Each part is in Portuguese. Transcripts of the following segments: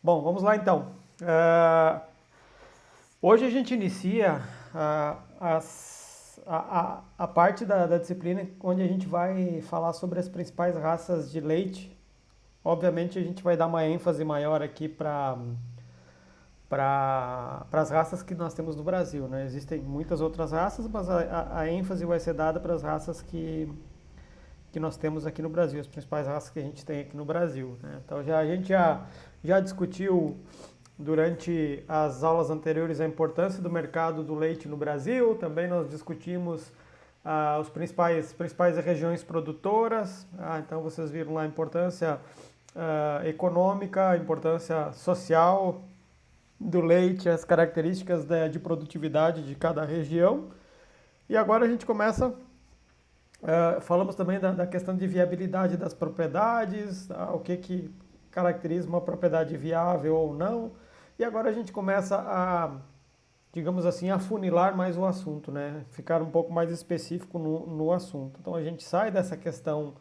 Bom, vamos lá então. Hoje a gente inicia a parte da disciplina onde a gente vai falar sobre as principais raças de leite. Obviamente a gente vai dar uma ênfase maior aqui para as raças que nós temos no Brasil, né? Existem muitas outras raças, mas a ênfase vai ser dada para as raças que nós temos aqui no Brasil, as principais raças que a gente tem aqui no Brasil, né? Então a gente já discutiu durante as aulas anteriores a importância do mercado do leite no Brasil, também nós discutimos os principais regiões produtoras, então vocês viram lá a importância econômica, a importância social do leite, as características de produtividade de cada região. E agora a gente começa, falamos também da questão de viabilidade das propriedades, o que caracteriza uma propriedade viável ou não. E agora a gente começa digamos assim, afunilar mais o assunto, né? Ficar um pouco mais específico no assunto. Então a gente sai dessa questão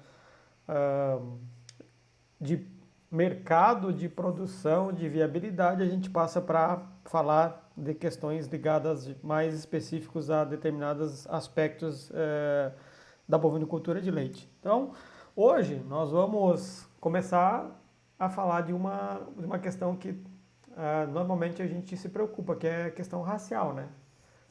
de mercado, de produção, de viabilidade, a gente passa para falar de questões ligadas mais específicos a determinados aspectos da bovinocultura de leite. Então, hoje nós vamos começar a falar de uma questão que normalmente a gente se preocupa, que é a questão racial, né?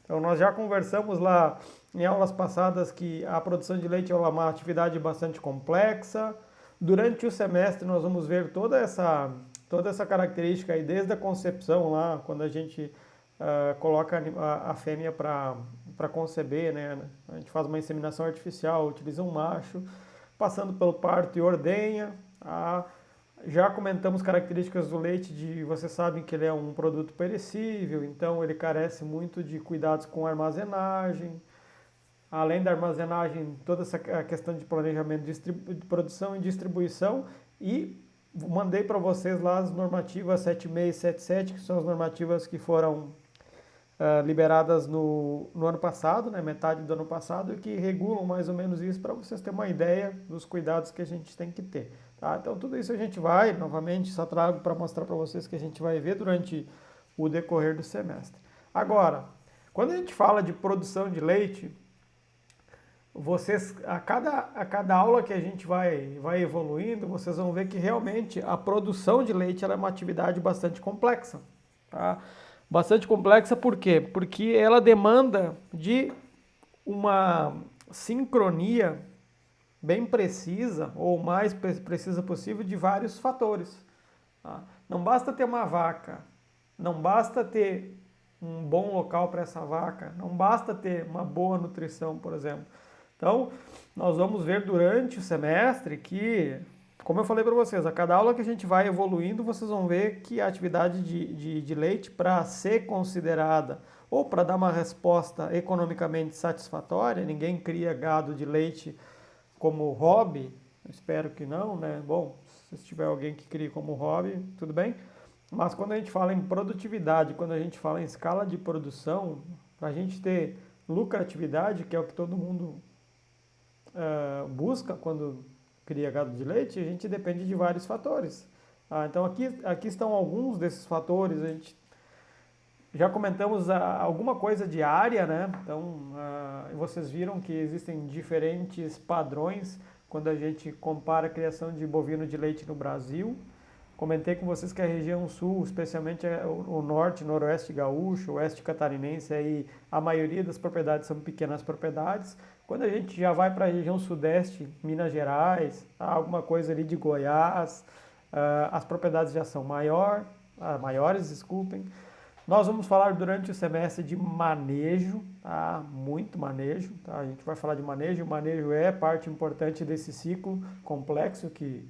Então, nós já conversamos lá em aulas passadas que a produção de leite é uma atividade bastante complexa. Durante o semestre, nós vamos ver toda essa característica aí, desde a concepção lá, quando a gente coloca a fêmea para conceber, né? A gente faz uma inseminação artificial, utiliza um macho, passando pelo parto e ordenha. Já comentamos características do leite, vocês sabem que ele é um produto perecível, então ele carece muito de cuidados com armazenagem. Além da armazenagem, toda essa questão de planejamento de produção e distribuição. E mandei para vocês lá as normativas 76 e 77, que são as normativas que foram liberadas no ano passado, né, metade do ano passado, e que regulam mais ou menos isso para vocês terem uma ideia dos cuidados que a gente tem que ter. Tá? Então tudo isso a gente vai, novamente, só trago para mostrar para vocês que a gente vai ver durante o decorrer do semestre. Agora, quando a gente fala de produção de leite, vocês, a cada aula que a gente vai evoluindo, vocês vão ver que realmente a produção de leite ela é uma atividade bastante complexa. Tá? Bastante complexa por quê? Porque ela demanda de uma sincronia bem precisa, ou o mais precisa possível, de vários fatores. Tá? Não basta ter uma vaca, não basta ter um bom local para essa vaca, não basta ter uma boa nutrição, por exemplo. Então, nós vamos ver durante o semestre que, como eu falei para vocês, a cada aula que a gente vai evoluindo, vocês vão ver que a atividade de leite, para ser considerada ou para dar uma resposta economicamente satisfatória, ninguém cria gado de leite como hobby, espero que não, né? Bom, se tiver alguém que crie como hobby, tudo bem. Mas quando a gente fala em produtividade, quando a gente fala em escala de produção, para a gente ter lucratividade, que é o que todo mundo busca quando cria gado de leite, a gente depende de vários fatores. Então aqui estão alguns desses fatores. A gente já comentamos alguma coisa de área, né? Então vocês viram que existem diferentes padrões quando a gente compara a criação de bovino de leite no Brasil. Comentei com vocês que a região sul, especialmente o norte, noroeste gaúcho, oeste catarinense, aí a maioria das propriedades são pequenas propriedades. Quando a gente já vai para a região sudeste, Minas Gerais, alguma coisa ali de Goiás, as propriedades já são maiores, desculpem. Nós vamos falar durante o semestre de manejo, tá? Muito manejo, tá? A gente vai falar de manejo. O manejo é parte importante desse ciclo complexo que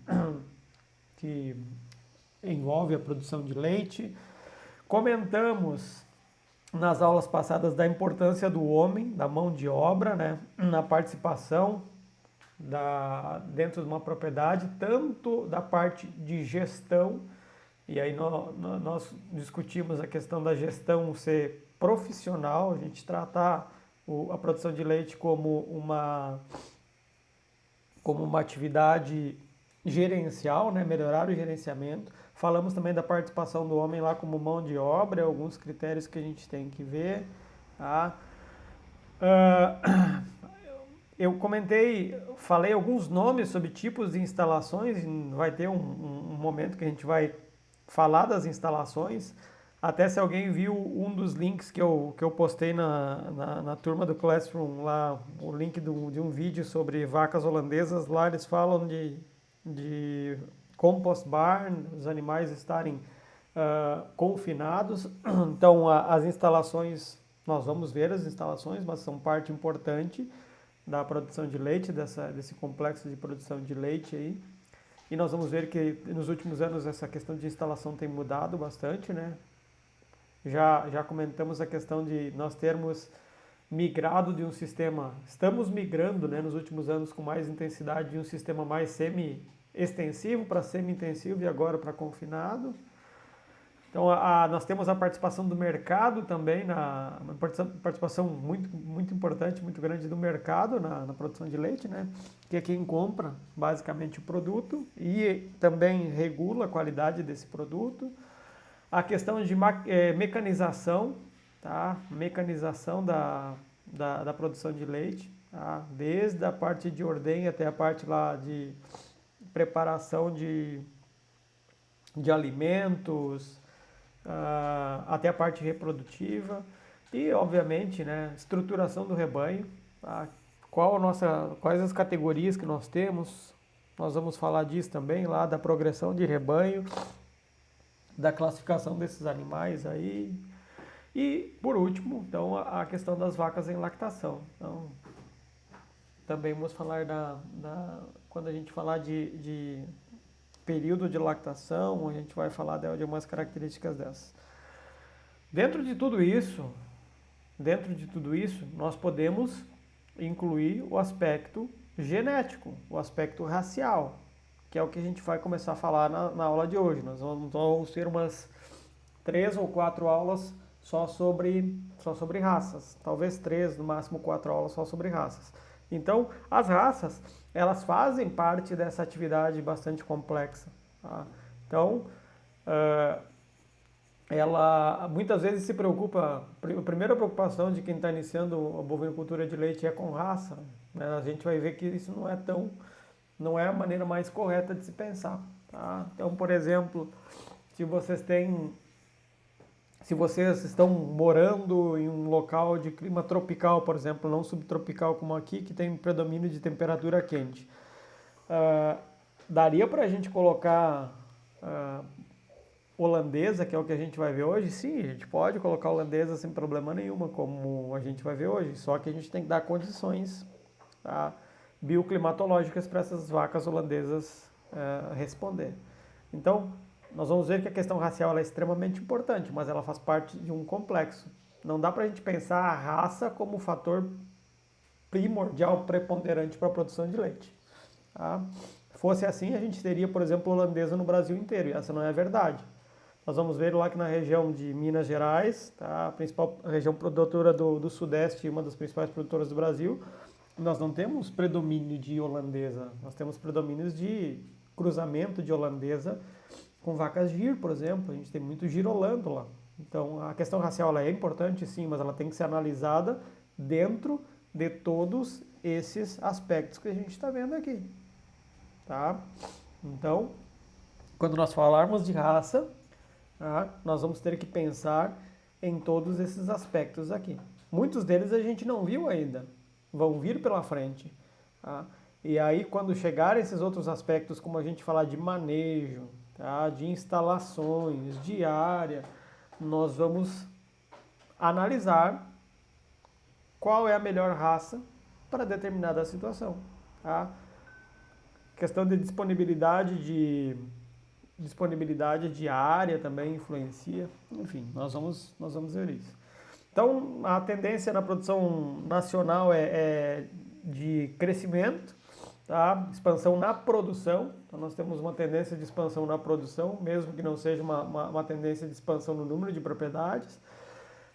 envolve a produção de leite. Comentamos nas aulas passadas da importância do homem, da mão de obra, né, na participação dentro de uma propriedade, tanto da parte de gestão, e aí nós discutimos a questão da gestão ser profissional, a gente tratar a produção de leite como uma atividade gerencial, né? Melhorar o gerenciamento. Falamos também da participação do homem lá como mão de obra, alguns critérios que a gente tem que ver. Tá? Eu falei alguns nomes sobre tipos de instalações, vai ter um momento que a gente vai falar das instalações. Até se alguém viu um dos links que eu postei na turma do Classroom, lá, o link de um vídeo sobre vacas holandesas, lá eles falam de compost barn, os animais estarem confinados. Então, as instalações, nós vamos ver as instalações, mas são parte importante da produção de leite, desse complexo de produção de leite aí. E nós vamos ver que nos últimos anos essa questão de instalação tem mudado bastante, né? Já comentamos a questão de nós termos migrado de um sistema, estamos migrando, né, nos últimos anos com mais intensidade de um sistema mais semi-extensivo para semi-intensivo e agora para confinado. Então, nós temos a participação do mercado também, uma participação muito importante, muito grande do mercado na produção de leite, né? Que é quem compra basicamente o produto e também regula a qualidade desse produto. A questão de mecanização, tá? Mecanização da produção de leite, tá? Desde a parte de ordenha até a parte lá de preparação de alimentos, até a parte reprodutiva e, obviamente, né, estruturação do rebanho, tá? Quais as categorias que nós temos, nós vamos falar disso também lá, da progressão de rebanho, da classificação desses animais aí e, por último, então, a questão das vacas em lactação. Então, também vamos falar quando a gente falar de período de lactação, a gente vai falar de algumas características dessas. Dentro de tudo isso, nós podemos incluir o aspecto genético, o aspecto racial, que é o que a gente vai começar a falar na aula de hoje. Nós vamos ter umas 3 ou 4 aulas só sobre raças, talvez 3, no máximo 4 aulas só sobre raças. Então, as raças, elas fazem parte dessa atividade bastante complexa. Tá? Então, ela muitas vezes se preocupa, a primeira preocupação de quem está iniciando a bovinocultura de leite é com raça. Né? A gente vai ver que isso não é a maneira mais correta de se pensar. Tá? Então, por exemplo, se vocês estão morando em um local de clima tropical, por exemplo, não subtropical como aqui, que tem predomínio de temperatura quente, daria para a gente colocar holandesa, que é o que a gente vai ver hoje? Sim, a gente pode colocar holandesa sem problema nenhuma, como a gente vai ver hoje, só que a gente tem que dar condições, tá, bioclimatológicas para essas vacas holandesas responder. Então, nós vamos ver que a questão racial é extremamente importante, mas ela faz parte de um complexo. Não dá para a gente pensar a raça como fator primordial, preponderante para a produção de leite. Tá? Se fosse assim, a gente teria, por exemplo, holandesa no Brasil inteiro, e essa não é a verdade. Nós vamos ver lá que na região de Minas Gerais, tá? A principal região produtora do Sudeste, uma das principais produtoras do Brasil, nós não temos predomínio de holandesa, nós temos predomínios de cruzamento de holandesa com vacas gir, por exemplo, a gente tem muito girolando lá. Então, a questão racial ela é importante, sim, mas ela tem que ser analisada dentro de todos esses aspectos que a gente está vendo aqui. Tá? Então, quando nós falarmos de raça, tá, nós vamos ter que pensar em todos esses aspectos aqui. Muitos deles a gente não viu ainda, vão vir pela frente. Tá? E aí, quando chegarem esses outros aspectos, como a gente falar de manejo, tá, de instalações, de área, nós vamos analisar qual é a melhor raça para determinada situação. Tá? Questão de disponibilidade de área também influencia. Enfim, nós vamos ver isso. Então, a tendência na produção nacional é de crescimento, tá? Expansão na produção. Então, nós temos uma tendência de expansão na produção, mesmo que não seja uma tendência de expansão no número de propriedades.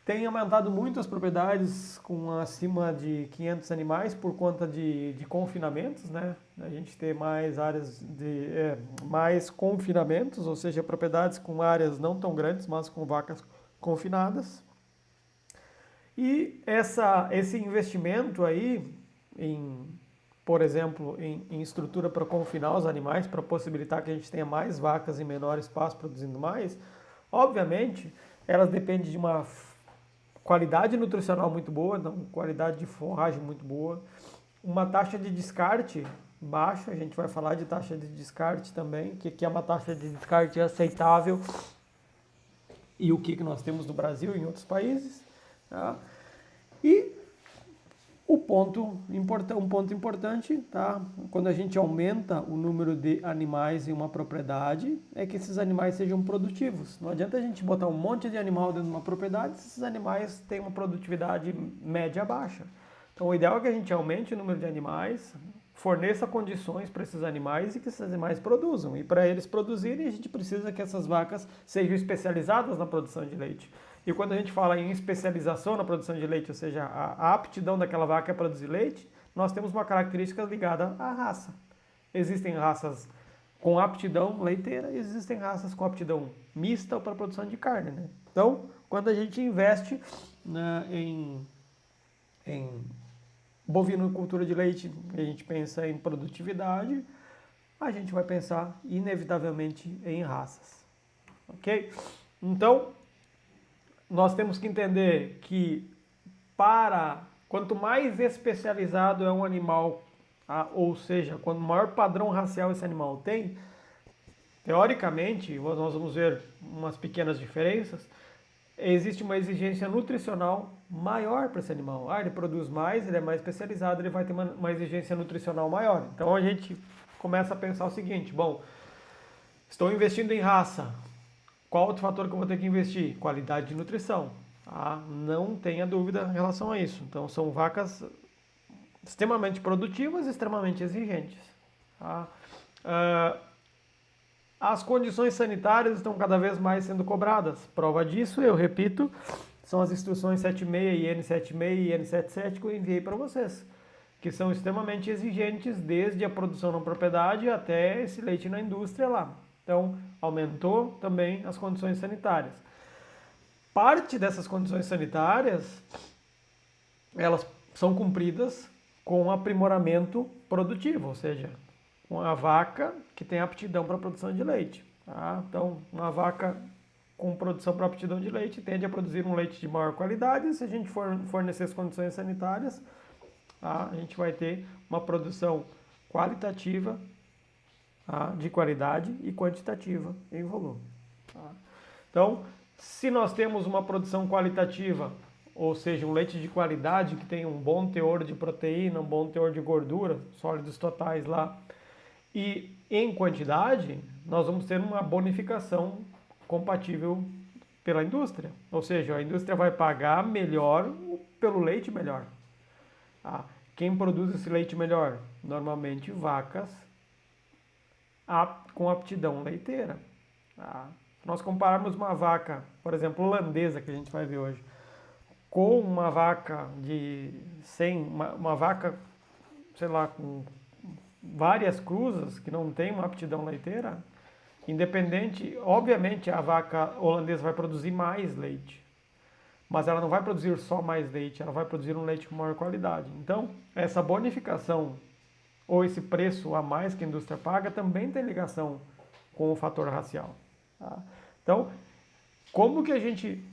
tem aumentado muito as propriedades com acima de 500 animais por conta de confinamentos, né? A gente tem mais áreas mais confinamentos, ou seja, propriedades com áreas não tão grandes, mas com vacas confinadas. E esse investimento aí por exemplo, em estrutura para confinar os animais, para possibilitar que a gente tenha mais vacas em menor espaço produzindo mais, obviamente, elas dependem de uma qualidade nutricional muito boa, qualidade de forragem muito boa, uma taxa de descarte baixa, a gente vai falar de taxa de descarte também, que é uma taxa de descarte aceitável e o que nós temos no Brasil e em outros países. Tá? E um ponto importante, tá? Quando a gente aumenta o número de animais em uma propriedade, é que esses animais sejam produtivos. Não adianta a gente botar um monte de animal dentro de uma propriedade se esses animais têm uma produtividade média baixa. Então o ideal é que a gente aumente o número de animais, forneça condições para esses animais e que esses animais produzam. E para eles produzirem, a gente precisa que essas vacas sejam especializadas na produção de leite. E quando a gente fala em especialização na produção de leite, ou seja, a aptidão daquela vaca a produzir leite, nós temos uma característica ligada à raça. Existem raças com aptidão leiteira e existem raças com aptidão mista para a produção de carne, né? Então, quando a gente investe, né, em bovinocultura de leite, a gente pensa em produtividade, a gente vai pensar inevitavelmente em raças. Ok? Então, nós temos que entender que quanto mais especializado é um animal, ou seja, quanto maior padrão racial esse animal tem, teoricamente, nós vamos ver umas pequenas diferenças, existe uma exigência nutricional maior para esse animal. Ele produz mais, ele é mais especializado, ele vai ter uma exigência nutricional maior. Então a gente começa a pensar o seguinte, bom, estou investindo em raça, qual outro fator que eu vou ter que investir? Qualidade de nutrição. Tá? Não tenha dúvida em relação a isso. Então, são vacas extremamente produtivas e extremamente exigentes. Tá? As condições sanitárias estão cada vez mais sendo cobradas. Prova disso, eu repito, são as instruções 76, IN 76 e IN 77 que eu enviei para vocês, que são extremamente exigentes desde a produção na propriedade até esse leite na indústria lá. Então, aumentou também as condições sanitárias. Parte dessas condições sanitárias, elas são cumpridas com aprimoramento produtivo, ou seja, com a vaca que tem aptidão para a produção de leite. Tá? Então, uma vaca com produção para aptidão de leite tende a produzir um leite de maior qualidade. Se a gente fornecer as condições sanitárias, tá? A gente vai ter uma produção qualitativa, de qualidade e quantitativa em volume. Tá? Então, se nós temos uma produção qualitativa, ou seja, um leite de qualidade que tem um bom teor de proteína, um bom teor de gordura, sólidos totais lá, e em quantidade, nós vamos ter uma bonificação compatível pela indústria. Ou seja, a indústria vai pagar melhor pelo leite melhor. Tá? Quem produz esse leite melhor? Normalmente vacas com aptidão leiteira. Tá? Se nós compararmos uma vaca, por exemplo, holandesa, que a gente vai ver hoje, com uma vaca uma vaca, sei lá, com várias cruzas, que não tem uma aptidão leiteira, independente, obviamente a vaca holandesa vai produzir mais leite, mas ela não vai produzir só mais leite, ela vai produzir um leite com maior qualidade. Então, essa bonificação ou esse preço a mais que a indústria paga também tem ligação com o fator racial. Tá? Então, como que a gente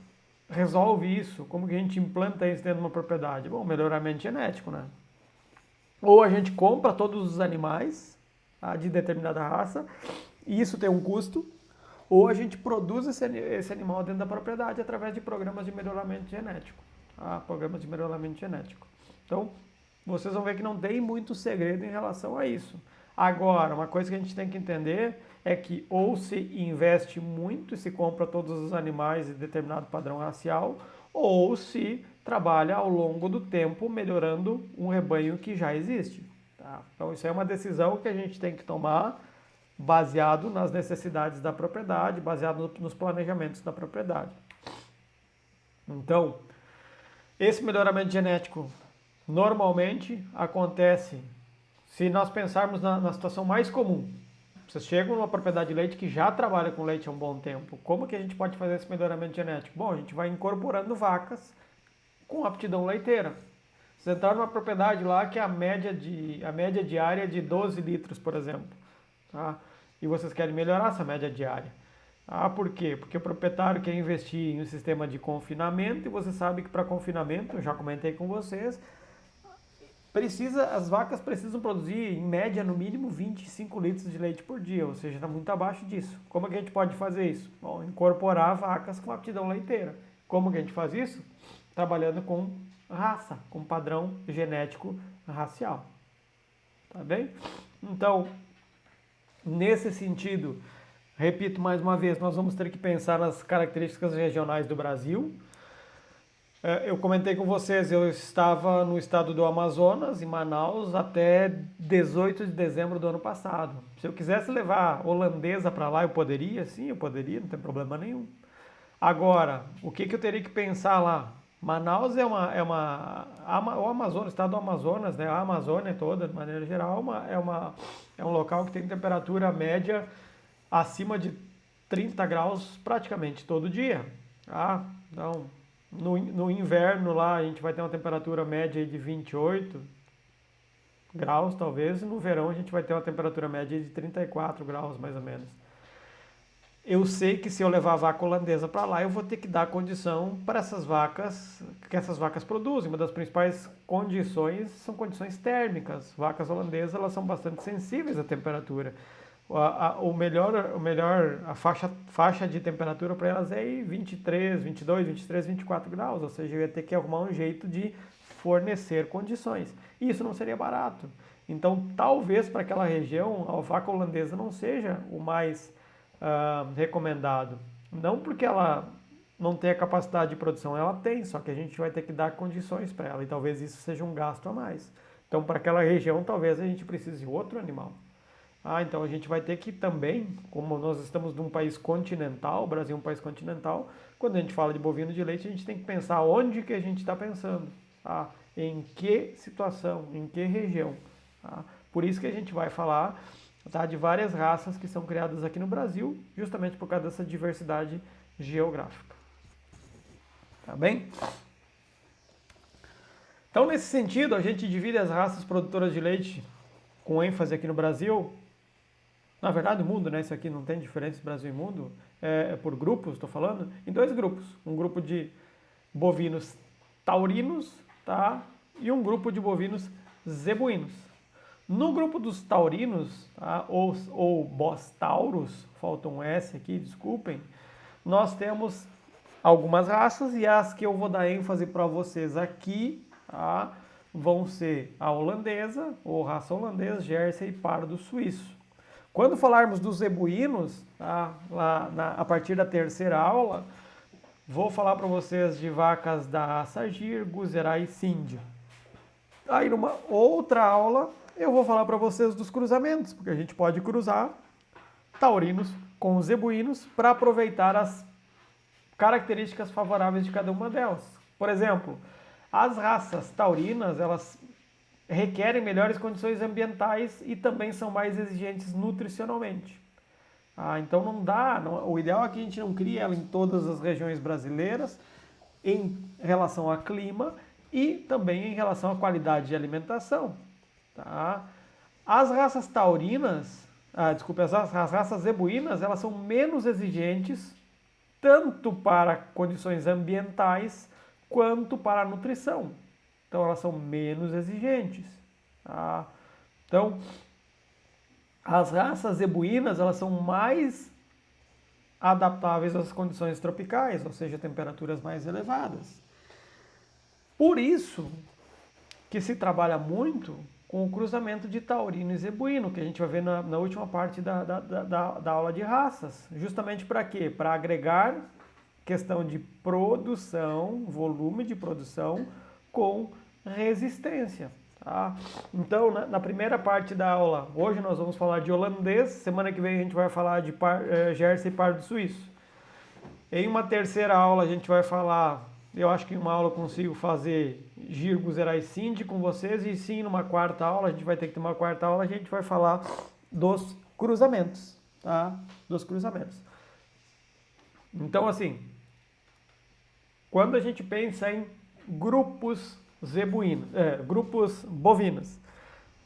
resolve isso? Como que a gente implanta isso dentro de uma propriedade? Bom, melhoramento genético, né? Ou a gente compra todos os animais de determinada raça, e isso tem um custo, ou a gente produz esse animal dentro da propriedade através de programas de melhoramento genético. Programas de melhoramento genético. Então, vocês vão ver que não tem muito segredo em relação a isso. Agora, uma coisa que a gente tem que entender é que ou se investe muito e se compra todos os animais de determinado padrão racial, ou se trabalha ao longo do tempo melhorando um rebanho que já existe. Tá? Então, isso é uma decisão que a gente tem que tomar baseado nas necessidades da propriedade, baseado nos planejamentos da propriedade. Então, esse melhoramento genético normalmente acontece se nós pensarmos na situação mais comum. Vocês chegam numa propriedade de leite que já trabalha com leite há um bom tempo. Como que a gente pode fazer esse melhoramento genético? Bom, a gente vai incorporando vacas com aptidão leiteira. Vocês entraram numa propriedade lá que a média diária é de 12 litros, por exemplo. Tá? E vocês querem melhorar essa média diária. Ah, por quê? Porque o proprietário quer investir em um sistema de confinamento e você sabe que para confinamento, eu já comentei com vocês, as vacas precisam produzir, em média, no mínimo 25 litros de leite por dia, ou seja, está muito abaixo disso. Como é que a gente pode fazer isso? Bom, incorporar vacas com aptidão leiteira. Como que a gente faz isso? Trabalhando com raça, com padrão genético racial. Tá bem? Então, nesse sentido, repito mais uma vez, nós vamos ter que pensar nas características regionais do Brasil. Eu comentei com vocês, eu estava no estado do Amazonas, em Manaus, até 18 de dezembro do ano passado. Se eu quisesse levar holandesa para lá, eu poderia? Sim, eu poderia, não tem problema nenhum. Agora, o que eu teria que pensar lá? Manaus o Amazonas, o estado do Amazonas, né? A Amazônia toda, de maneira geral, é um local que tem temperatura média acima de 30 graus praticamente todo dia. Tá? Então, no inverno lá a gente vai ter uma temperatura média de 28 graus talvez, e no verão a gente vai ter uma temperatura média de 34 graus mais ou menos. Eu sei que se eu levar a vaca holandesa para lá, eu vou ter que dar condição para essas vacas, que essas vacas produzem. Uma das principais condições são condições térmicas. Vacas holandesas, elas são bastante sensíveis à temperatura. A faixa de temperatura para elas é 23, 22, 23, 24 graus, ou seja, eu ia ter que arrumar um jeito de fornecer condições. E isso não seria barato. Então, talvez para aquela região, a vaca holandesa não seja o mais recomendado. Não porque ela não tem a capacidade de produção, ela tem, só que a gente vai ter que dar condições para ela e talvez isso seja um gasto a mais. Então, para aquela região, talvez a gente precise de outro animal. Então a gente vai ter que também, como nós estamos num país continental, o Brasil é um país continental, quando a gente fala de bovino de leite, a gente tem que pensar onde que a gente está pensando, em que situação, em que região. Por isso que a gente vai falar de várias raças que são criadas aqui no Brasil, justamente por causa dessa diversidade geográfica. Tá bem? Então, nesse sentido, a gente divide as raças produtoras de leite com ênfase aqui no Brasil. Na verdade, o mundo, né? Isso aqui não tem diferença Brasil e mundo, é por grupos, estou falando, em dois grupos. Um grupo de bovinos taurinos, tá? E um grupo de bovinos zebuínos. No grupo dos taurinos, tá? ou bostauros, falta um S aqui, desculpem, nós temos algumas raças e as que eu vou dar ênfase para vocês aqui, tá? Vão ser a holandesa, ou raça holandesa, Jersey e pardo suíço. Quando falarmos dos zebuínos, tá, a partir da terceira aula, vou falar para vocês de vacas da raça Gir, Guzerá e Síndia. Aí numa outra aula eu vou falar para vocês dos cruzamentos, porque a gente pode cruzar taurinos com zebuínos para aproveitar as características favoráveis de cada uma delas. Por exemplo, as raças taurinas, elas requerem melhores condições ambientais e também são mais exigentes nutricionalmente. Então não dá, o ideal é que a gente não crie ela em todas as regiões brasileiras em relação a clima e também em relação à qualidade de alimentação. Tá? As raças taurinas, as raças zebuínas, elas são menos exigentes tanto para condições ambientais quanto para a nutrição. Então elas são menos exigentes. Tá? Então, as raças zebuínas, elas são mais adaptáveis às condições tropicais, ou seja, temperaturas mais elevadas. Por isso que se trabalha muito com o cruzamento de taurino e zebuíno, que a gente vai ver na última parte da aula de raças. Justamente para quê? Para agregar questão de produção, volume de produção, com resistência. Tá? Então, na primeira parte da aula, hoje nós vamos falar de holandês, semana que vem a gente vai falar de Jersey e pardo suíço. Em uma terceira aula a gente vai falar Eu acho que em uma aula eu consigo fazer Girgo, Zerai, Cindy com vocês, e sim, numa quarta aula, a gente vai ter que ter uma quarta aula, a gente vai falar dos cruzamentos, tá? Dos cruzamentos. Então, assim, quando a gente pensa em grupos zebuínos, grupos bovinos,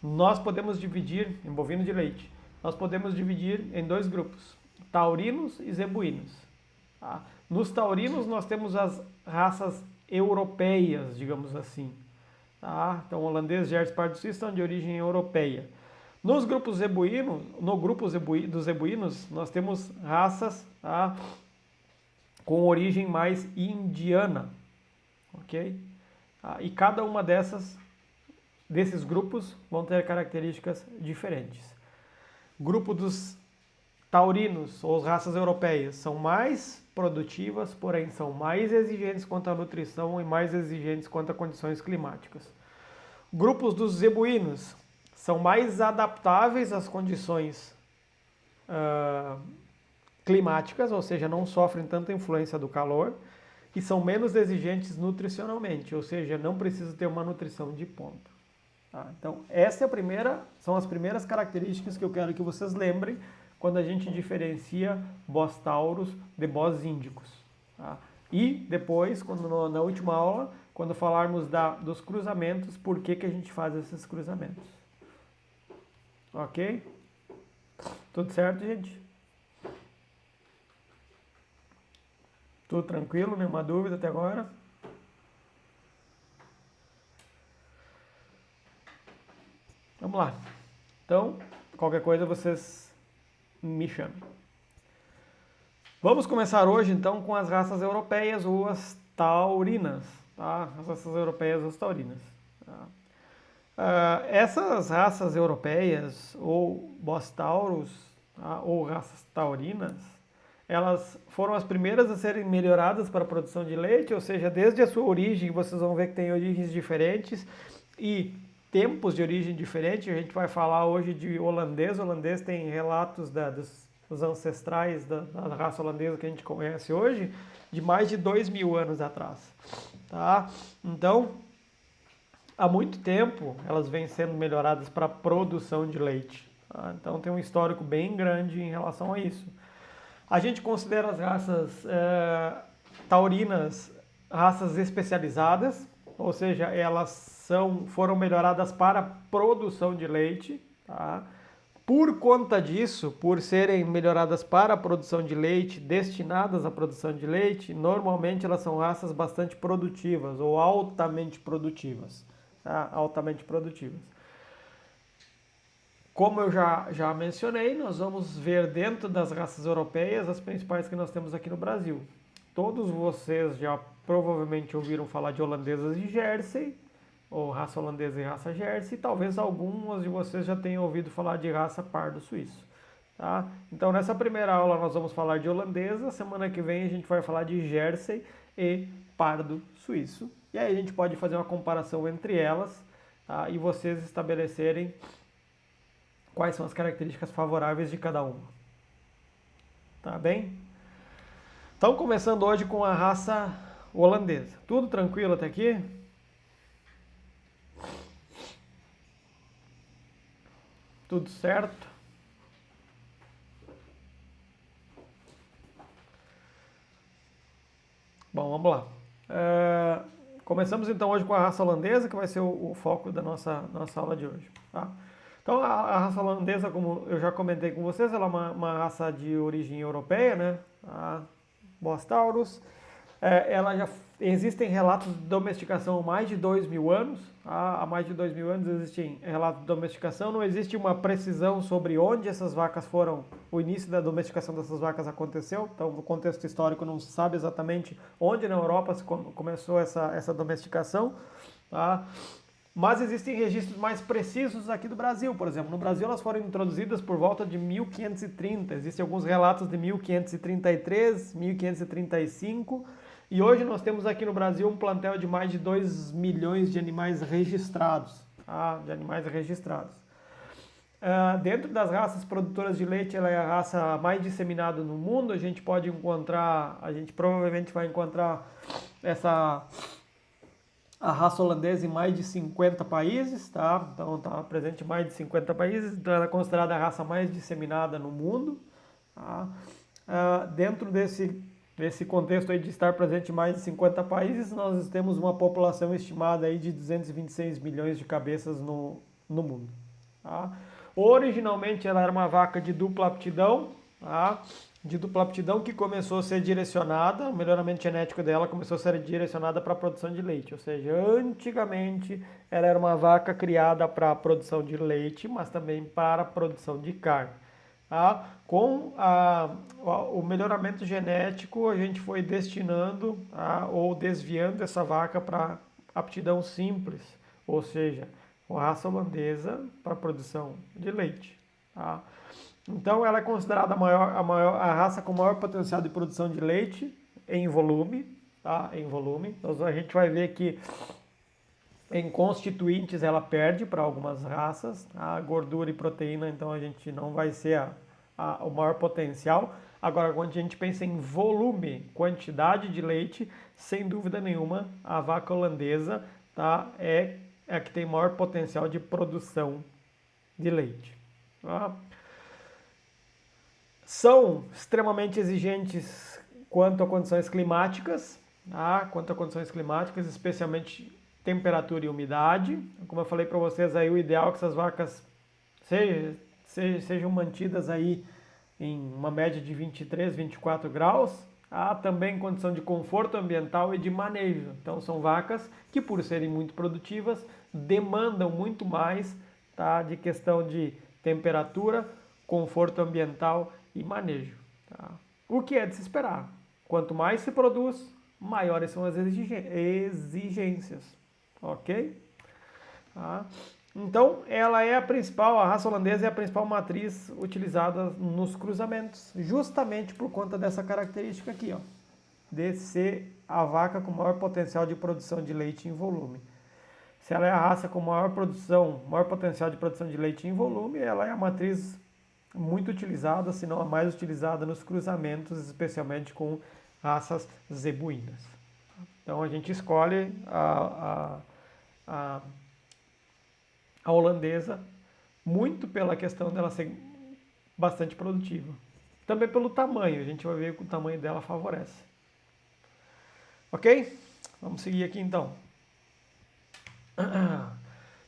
nós podemos dividir, em bovino de leite, nós podemos dividir em dois grupos, taurinos e zebuínos. Tá? Nos taurinos nós temos as raças europeias, digamos assim. Tá? Então, holandês, Jersey, Pardo Suíço são de origem europeia. Nos grupos zebuínos, no grupo dos zebuínos, nós temos raças, tá, com origem mais indiana, ok? E cada uma desses grupos vão ter características diferentes. Grupo dos taurinos, ou as raças europeias, são mais produtivas, porém são mais exigentes quanto à nutrição e mais exigentes quanto a condições climáticas. Grupos dos zebuínos são mais adaptáveis às condições climáticas, ou seja, não sofrem tanta influência do calor, e são menos exigentes nutricionalmente, ou seja, não precisa ter uma nutrição de ponta. Tá? Então, são as primeiras características que eu quero que vocês lembrem quando a gente diferencia bós tauros de bós índicos. Tá? E depois, na última aula, quando falarmos dos cruzamentos, por que a gente faz esses cruzamentos. Ok? Tudo certo, gente? Tudo tranquilo? Nenhuma dúvida até agora? Vamos lá. Então, qualquer coisa vocês me chamem. Vamos começar hoje então com as raças europeias ou as taurinas. Tá? As raças europeias ou as taurinas. Tá? Essas raças europeias ou bós tauros, tá, ou raças taurinas, elas foram as primeiras a serem melhoradas para a produção de leite, ou seja, desde a sua origem, vocês vão ver que tem origens diferentes e tempos de origem diferentes. A gente vai falar hoje de holandês. O holandês tem relatos dos ancestrais da raça holandesa que a gente conhece hoje, de mais de 2.000 anos atrás. Tá? Então, há muito tempo, elas vêm sendo melhoradas para a produção de leite. Tá? Então, tem um histórico bem grande em relação a isso. A gente considera as raças taurinas raças especializadas, ou seja, elas foram melhoradas para a produção de leite. Tá? Por conta disso, por serem melhoradas para a produção de leite, destinadas à produção de leite, normalmente elas são raças bastante produtivas ou altamente produtivas. Tá? Altamente produtivas. Como eu já mencionei, nós vamos ver dentro das raças europeias as principais que nós temos aqui no Brasil. Todos vocês já provavelmente ouviram falar de holandesas de Jersey, ou raça holandesa e raça Jersey, e talvez algumas de vocês já tenham ouvido falar de raça pardo suíço. Tá? Então nessa primeira aula nós vamos falar de holandesa, semana que vem a gente vai falar de Jersey e pardo suíço. E aí a gente pode fazer uma comparação entre elas, tá? E vocês estabelecerem quais são as características favoráveis de cada uma. Tá bem? Então, começando hoje com a raça holandesa. Tudo tranquilo até aqui? Tudo certo? Bom, vamos lá. Começamos então hoje com a raça holandesa, que vai ser o foco da nossa aula de hoje. Tá? Então, a raça holandesa, como eu já comentei com vocês, ela é uma raça de origem europeia, né? A Bos taurus. Existem relatos de domesticação há mais de 2.000 anos. Há mais de 2.000 anos existem relatos de domesticação. Não existe uma precisão sobre onde essas vacas foram, o início da domesticação dessas vacas aconteceu. Então, no contexto histórico, não se sabe exatamente onde na Europa começou essa domesticação. Tá? Mas existem registros mais precisos aqui do Brasil, por exemplo. No Brasil elas foram introduzidas por volta de 1530. Existem alguns relatos de 1533, 1535. E hoje nós temos aqui no Brasil um plantel de mais de 2 milhões de animais registrados. Tá? De animais registrados. Dentro das raças produtoras de leite, ela é a raça mais disseminada no mundo. A gente provavelmente vai encontrar a raça holandesa em mais de 50 países, tá? Então está presente em mais de 50 países, então ela é considerada a raça mais disseminada no mundo. Tá? Dentro desse contexto aí de estar presente em mais de 50 países, nós temos uma população estimada aí de 226 milhões de cabeças no mundo. Tá? Originalmente ela era uma vaca de dupla aptidão, tá? De dupla aptidão que começou a ser direcionada, o melhoramento genético dela começou a ser direcionada para a produção de leite, ou seja, antigamente ela era uma vaca criada para a produção de leite, mas também para a produção de carne. Tá? Com o melhoramento genético, a gente foi destinando ou desviando essa vaca para aptidão simples, ou seja, a raça holandesa para a produção de leite. Tá? Então, ela é considerada a raça com maior potencial de produção de leite em volume. Tá? Em volume. Então, a gente vai ver que em constituintes ela perde para algumas raças, a gordura e proteína, então a gente não vai ser o maior potencial. Agora, quando a gente pensa em volume, quantidade de leite, sem dúvida nenhuma, a vaca holandesa, tá, é a que tem maior potencial de produção de leite. Tá? São extremamente exigentes quanto a condições climáticas, tá? Quanto a condições climáticas, especialmente temperatura e umidade. Como eu falei para vocês, aí o ideal é que essas vacas sejam mantidas aí em uma média de 23, 24 graus. Há também condição de conforto ambiental e de manejo. Então são vacas que, por serem muito produtivas, demandam muito mais, tá, de questão de temperatura, conforto ambiental e manejo. Tá? O que é de se esperar? Quanto mais se produz, maiores são as exigências. Ok? Tá? Então, ela é a raça holandesa é a principal matriz utilizada nos cruzamentos, justamente por conta dessa característica aqui, ó, de ser a vaca com maior potencial de produção de leite em volume. Se ela é a raça com maior potencial de produção de leite em volume, ela é a matriz muito utilizada, se não a mais utilizada nos cruzamentos, especialmente com raças zebuínas. Então a gente escolhe a holandesa muito pela questão dela ser bastante produtiva. Também pelo tamanho, a gente vai ver que o tamanho dela favorece. Ok? Vamos seguir aqui então.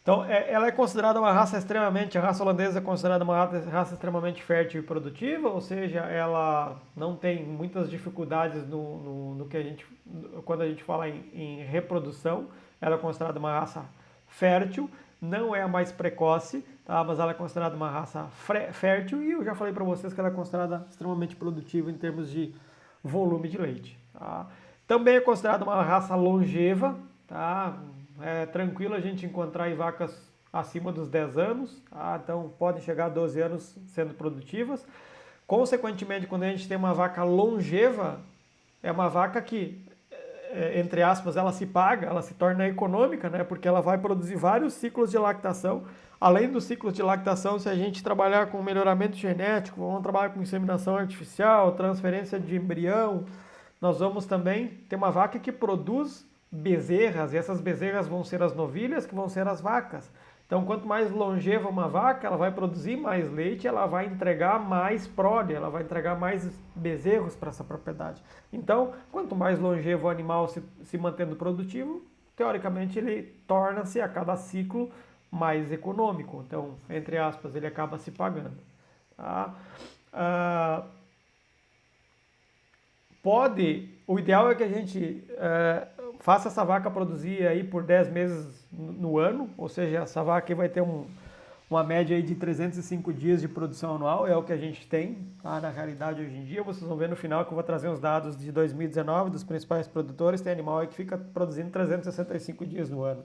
Então, ela é considerada uma raça a raça holandesa é considerada uma raça extremamente fértil e produtiva, ou seja, ela não tem muitas dificuldades no que quando a gente fala em reprodução, ela é considerada uma raça fértil, não é a mais precoce, tá? Mas ela é considerada uma raça fértil e eu já falei para vocês que ela é considerada extremamente produtiva em termos de volume de leite. Tá? Também é considerada uma raça longeva, tá? É tranquilo a gente encontrar em vacas acima dos 10 anos, tá? Então podem chegar a 12 anos sendo produtivas. Consequentemente, quando a gente tem uma vaca longeva, é uma vaca que, entre aspas, ela se paga, ela se torna econômica, né? Porque ela vai produzir vários ciclos de lactação. Além dos ciclos de lactação, se a gente trabalhar com melhoramento genético, vamos trabalhar com inseminação artificial, transferência de embrião, nós vamos também ter uma vaca que produz bezerras, e essas bezerras vão ser as novilhas, que vão ser as vacas. Então, quanto mais longeva uma vaca, ela vai produzir mais leite, ela vai entregar mais prole, ela vai entregar mais bezerros para essa propriedade. Então, quanto mais longevo o animal se mantendo produtivo, teoricamente ele torna-se a cada ciclo mais econômico. Então, entre aspas, ele acaba se pagando. Tá? O ideal é que a gente faça essa vaca produzir aí por 10 meses no ano, ou seja, essa vaca aqui vai ter uma média aí de 305 dias de produção anual, é o que a gente tem, tá? Na realidade hoje em dia. Vocês vão ver no final que eu vou trazer os dados de 2019 dos principais produtores, tem animal aí que fica produzindo 365 dias no ano,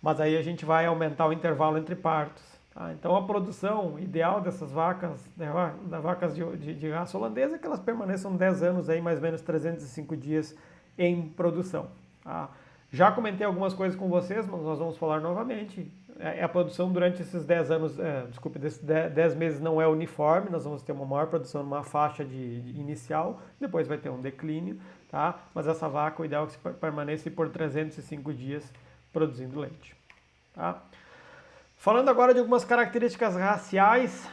mas aí a gente vai aumentar o intervalo entre partos. Tá? Então a produção ideal dessas vacas, das vacas de raça holandesa, é que elas permaneçam 10 anos aí, mais ou menos 305 dias em produção. Tá? Já comentei algumas coisas com vocês, mas nós vamos falar novamente. A produção durante esses 10 anos, desses 10 meses não é uniforme, nós vamos ter uma maior produção numa faixa de inicial, depois vai ter um declínio, tá? Mas essa vaca, o ideal é que se permaneça por 305 dias produzindo leite, tá? Falando agora de algumas características raciais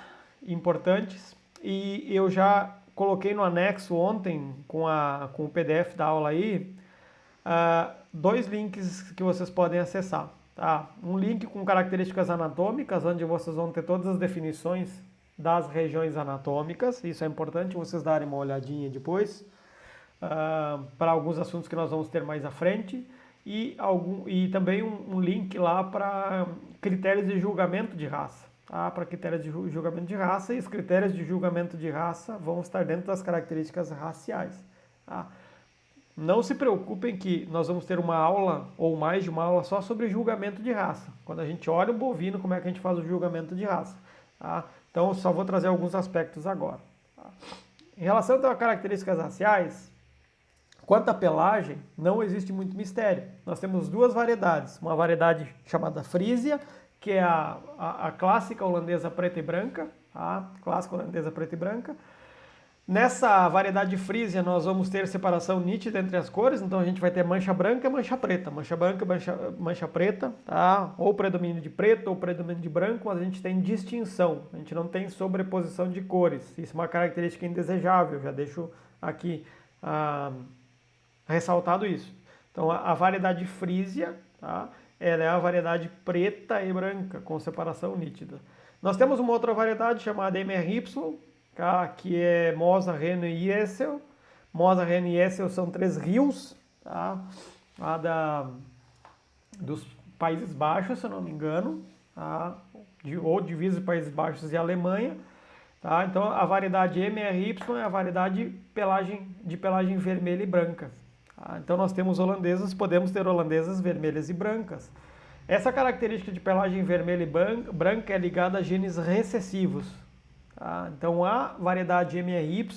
importantes, e eu já coloquei no anexo ontem com o PDF da aula aí, 2 links que vocês podem acessar. Tá? Um link com características anatômicas, onde vocês vão ter todas as definições das regiões anatômicas. Isso é importante vocês darem uma olhadinha depois, para alguns assuntos que nós vamos ter mais à frente. E também um link lá para critérios de julgamento de raça. Tá? Para critérios de julgamento de raça, e os critérios de julgamento de raça vão estar dentro das características raciais. Tá? Não se preocupem que nós vamos ter uma aula, ou mais de uma aula, só sobre julgamento de raça. Quando a gente olha um bovino, como é que a gente faz o julgamento de raça. Tá? Então, eu só vou trazer alguns aspectos agora. Tá? Em relação a características raciais, quanto à pelagem, não existe muito mistério. Nós temos 2 variedades. Uma variedade chamada Frisia, que é a clássica holandesa preta e branca. Tá? Clássica holandesa preta e branca. Nessa variedade Frisia, nós vamos ter separação nítida entre as cores, então a gente vai ter mancha branca e mancha preta. Mancha branca e mancha preta, tá? Ou predomínio de preto ou predomínio de branco, mas a gente tem distinção, a gente não tem sobreposição de cores. Isso é uma característica indesejável, já deixo aqui ressaltado isso. Então a variedade Frisia, tá? Ela é a variedade preta e branca, com separação nítida. Nós temos uma outra variedade chamada MRY, que é Mosa, Reno e Yssel. Mosa, Reno e Yssel são 3 rios, tá? Dos Países Baixos, se eu não me engano, tá? Ou divisa Países Baixos e Alemanha. Tá? Então a variedade MRY é a variedade de pelagem vermelha e branca. Tá? Então nós temos holandesas, podemos ter holandesas vermelhas e brancas. Essa característica de pelagem vermelha e branca é ligada a genes recessivos. Tá? Então a variedade MRY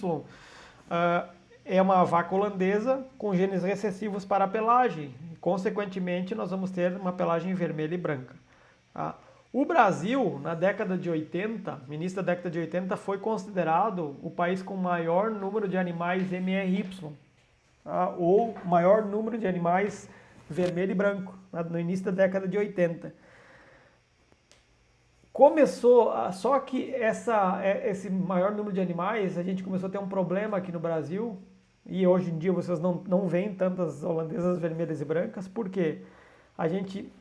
é uma vaca holandesa com genes recessivos para a pelagem. Consequentemente, nós vamos ter uma pelagem vermelha e branca. Tá? O Brasil, na década de 80, no início da década de 80, foi considerado o país com maior número de animais MRY, tá? Ou maior número de animais vermelho e branco, no início da década de 80. Só que esse maior número de animais, a gente começou a ter um problema aqui no Brasil, e hoje em dia vocês não veem tantas holandesas vermelhas e brancas, porque a gente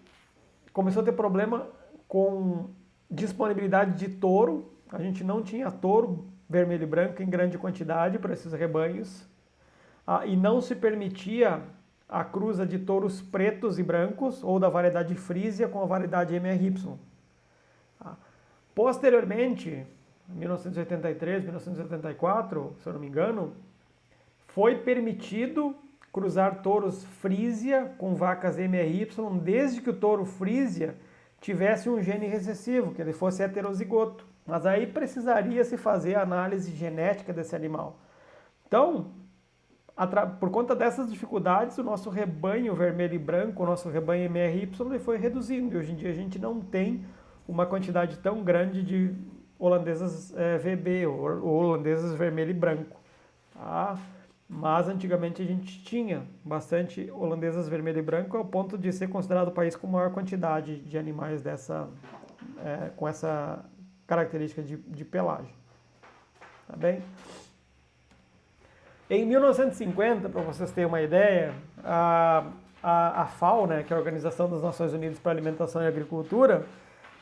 começou a ter problema com disponibilidade de touro. A gente não tinha touro vermelho e branco em grande quantidade para esses rebanhos, e não se permitia a cruza de touros pretos e brancos, ou da variedade Frisia com a variedade MRY. Posteriormente, em 1983, 1984, se eu não me engano, foi permitido cruzar touros Frisia com vacas MRY, desde que o touro Frisia tivesse um gene recessivo, que ele fosse heterozigoto. Mas aí precisaria se fazer a análise genética desse animal. Então, por conta dessas dificuldades, o nosso rebanho vermelho e branco, o nosso rebanho MRY, ele foi reduzindo. E hoje em dia a gente não tem uma quantidade tão grande de holandesas VB, ou holandesas vermelho e branco. Tá? Mas antigamente a gente tinha bastante holandesas vermelho e branco, ao ponto de ser considerado o país com maior quantidade de animais com essa característica de pelagem. Tá bem? Em 1950, para vocês terem uma ideia, a FAO, né, que é a Organização das Nações Unidas para a Alimentação e Agricultura,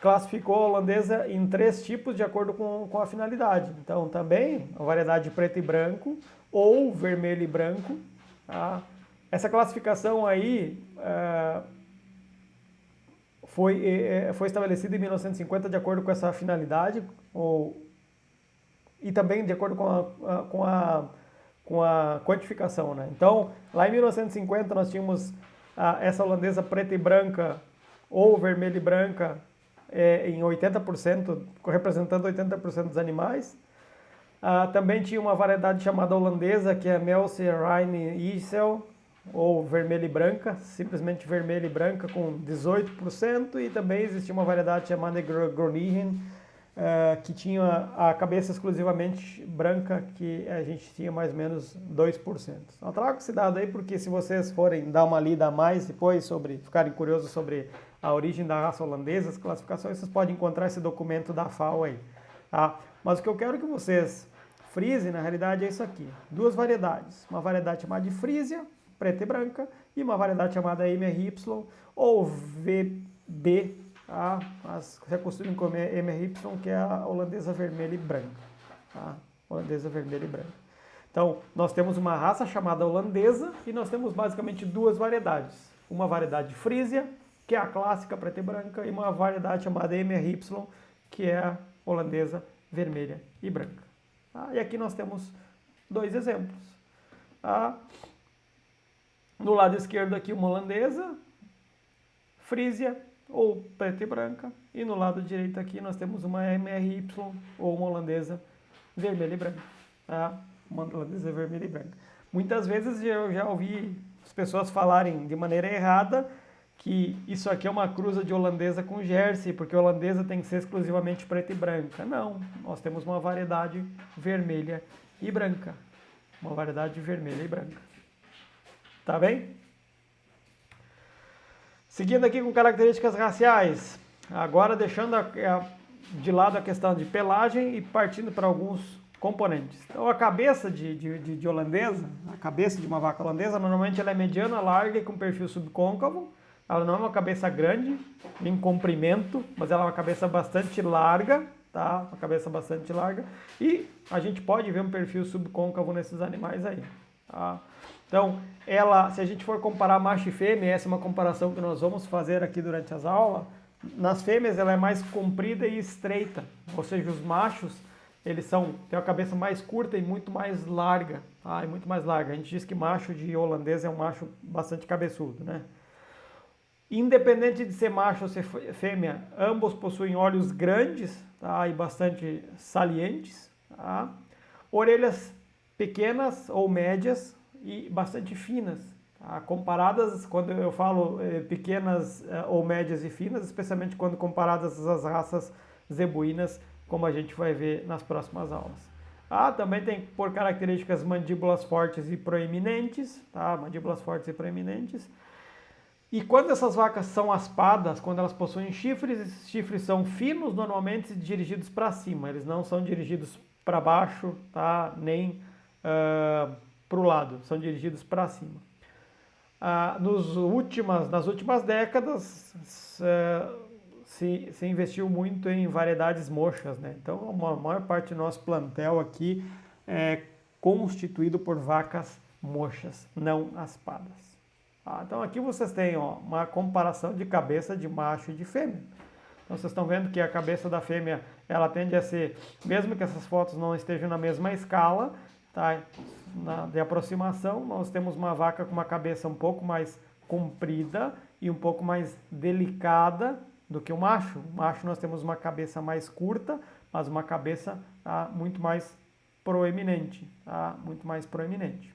classificou a holandesa em 3 tipos de acordo com a finalidade. Então, também a variedade preto e branco ou vermelho e branco. Tá? Essa classificação aí foi estabelecida em 1950 de acordo com essa finalidade, e também de acordo com a quantificação. Né? Então, lá em 1950 nós tínhamos essa holandesa preta e branca ou vermelha e branca em 80%, representando 80% dos animais. Também tinha uma variedade chamada holandesa, que é Melse, Rijn e Yssel, ou vermelha e branca, simplesmente vermelha e branca com 18%, e também existia uma variedade chamada Groningen, que tinha a cabeça exclusivamente branca, que a gente tinha mais ou menos 2%. Eu trago esse dado aí porque se vocês forem dar uma lida a mais depois, ficarem curiosos sobre a origem da raça holandesa, as classificações, vocês podem encontrar esse documento da FAO aí. Tá? Mas o que eu quero que vocês frisem, na realidade, é isso aqui. Duas variedades. Uma variedade chamada de Frisia, preta e branca, e uma variedade chamada MRY ou VB, mas se acostumem com MRY, que é a holandesa vermelha e branca. Tá? Holandesa vermelha e branca. Então, nós temos uma raça chamada holandesa e nós temos basicamente duas variedades. Uma variedade Frisia, que é a clássica preta e branca, e uma variedade chamada MRY, que é a holandesa vermelha e branca. Tá? E aqui nós temos dois exemplos. Tá? No lado esquerdo aqui uma holandesa, Frisia, ou preta e branca, e no lado direito aqui nós temos uma MRY, ou uma holandesa vermelha e branca. Tá? Uma holandesa vermelha e branca. Muitas vezes eu já ouvi as pessoas falarem de maneira errada que isso aqui é uma cruza de holandesa com Jersey, porque holandesa tem que ser exclusivamente preta e branca. Não, nós temos uma variedade vermelha e branca. Uma variedade vermelha e branca. Tá bem? Seguindo aqui com características raciais, agora deixando de lado a questão de pelagem e partindo para alguns componentes. Então a cabeça de holandesa, a cabeça de uma vaca holandesa, normalmente ela é mediana, larga e com perfil subcôncavo. Ela não é uma cabeça grande, em comprimento, mas ela é uma cabeça bastante larga, tá? Uma cabeça bastante larga. E a gente pode ver um perfil subcôncavo nesses animais aí, tá? Então, se a gente for comparar macho e fêmea, essa é uma comparação que nós vamos fazer aqui durante as aulas. Nas fêmeas ela é mais comprida e estreita, ou seja, os machos eles têm a cabeça mais curta e muito mais larga, tá? E muito mais larga. A gente diz que macho de holandês é um macho bastante cabeçudo, né? Independente de ser macho ou ser fêmea, ambos possuem olhos grandes, tá? E bastante salientes, tá? Orelhas pequenas ou médias e bastante finas, tá? Comparadas, quando eu falo pequenas ou médias e finas, especialmente quando comparadas às raças zebuínas, como a gente vai ver nas próximas aulas. Também tem por características mandíbulas fortes e proeminentes, tá? Mandíbulas fortes e proeminentes. E quando essas vacas são aspadas, quando elas possuem chifres, esses chifres são finos, normalmente dirigidos para cima. Eles não são dirigidos para baixo, tá? Nem para o lado, são dirigidos para cima. Nas últimas décadas, se investiu muito em variedades mochas, né? Então, a maior parte do nosso plantel aqui é constituído por vacas mochas, não aspadas. Então aqui vocês têm uma comparação de cabeça de macho e de fêmea. Então vocês estão vendo que a cabeça da fêmea ela tende a ser, mesmo que essas fotos não estejam na mesma escala, tá? De aproximação, nós temos uma vaca com uma cabeça um pouco mais comprida e um pouco mais delicada do que o macho. O macho nós temos uma cabeça mais curta, mas uma cabeça muito mais proeminente. Muito mais proeminente.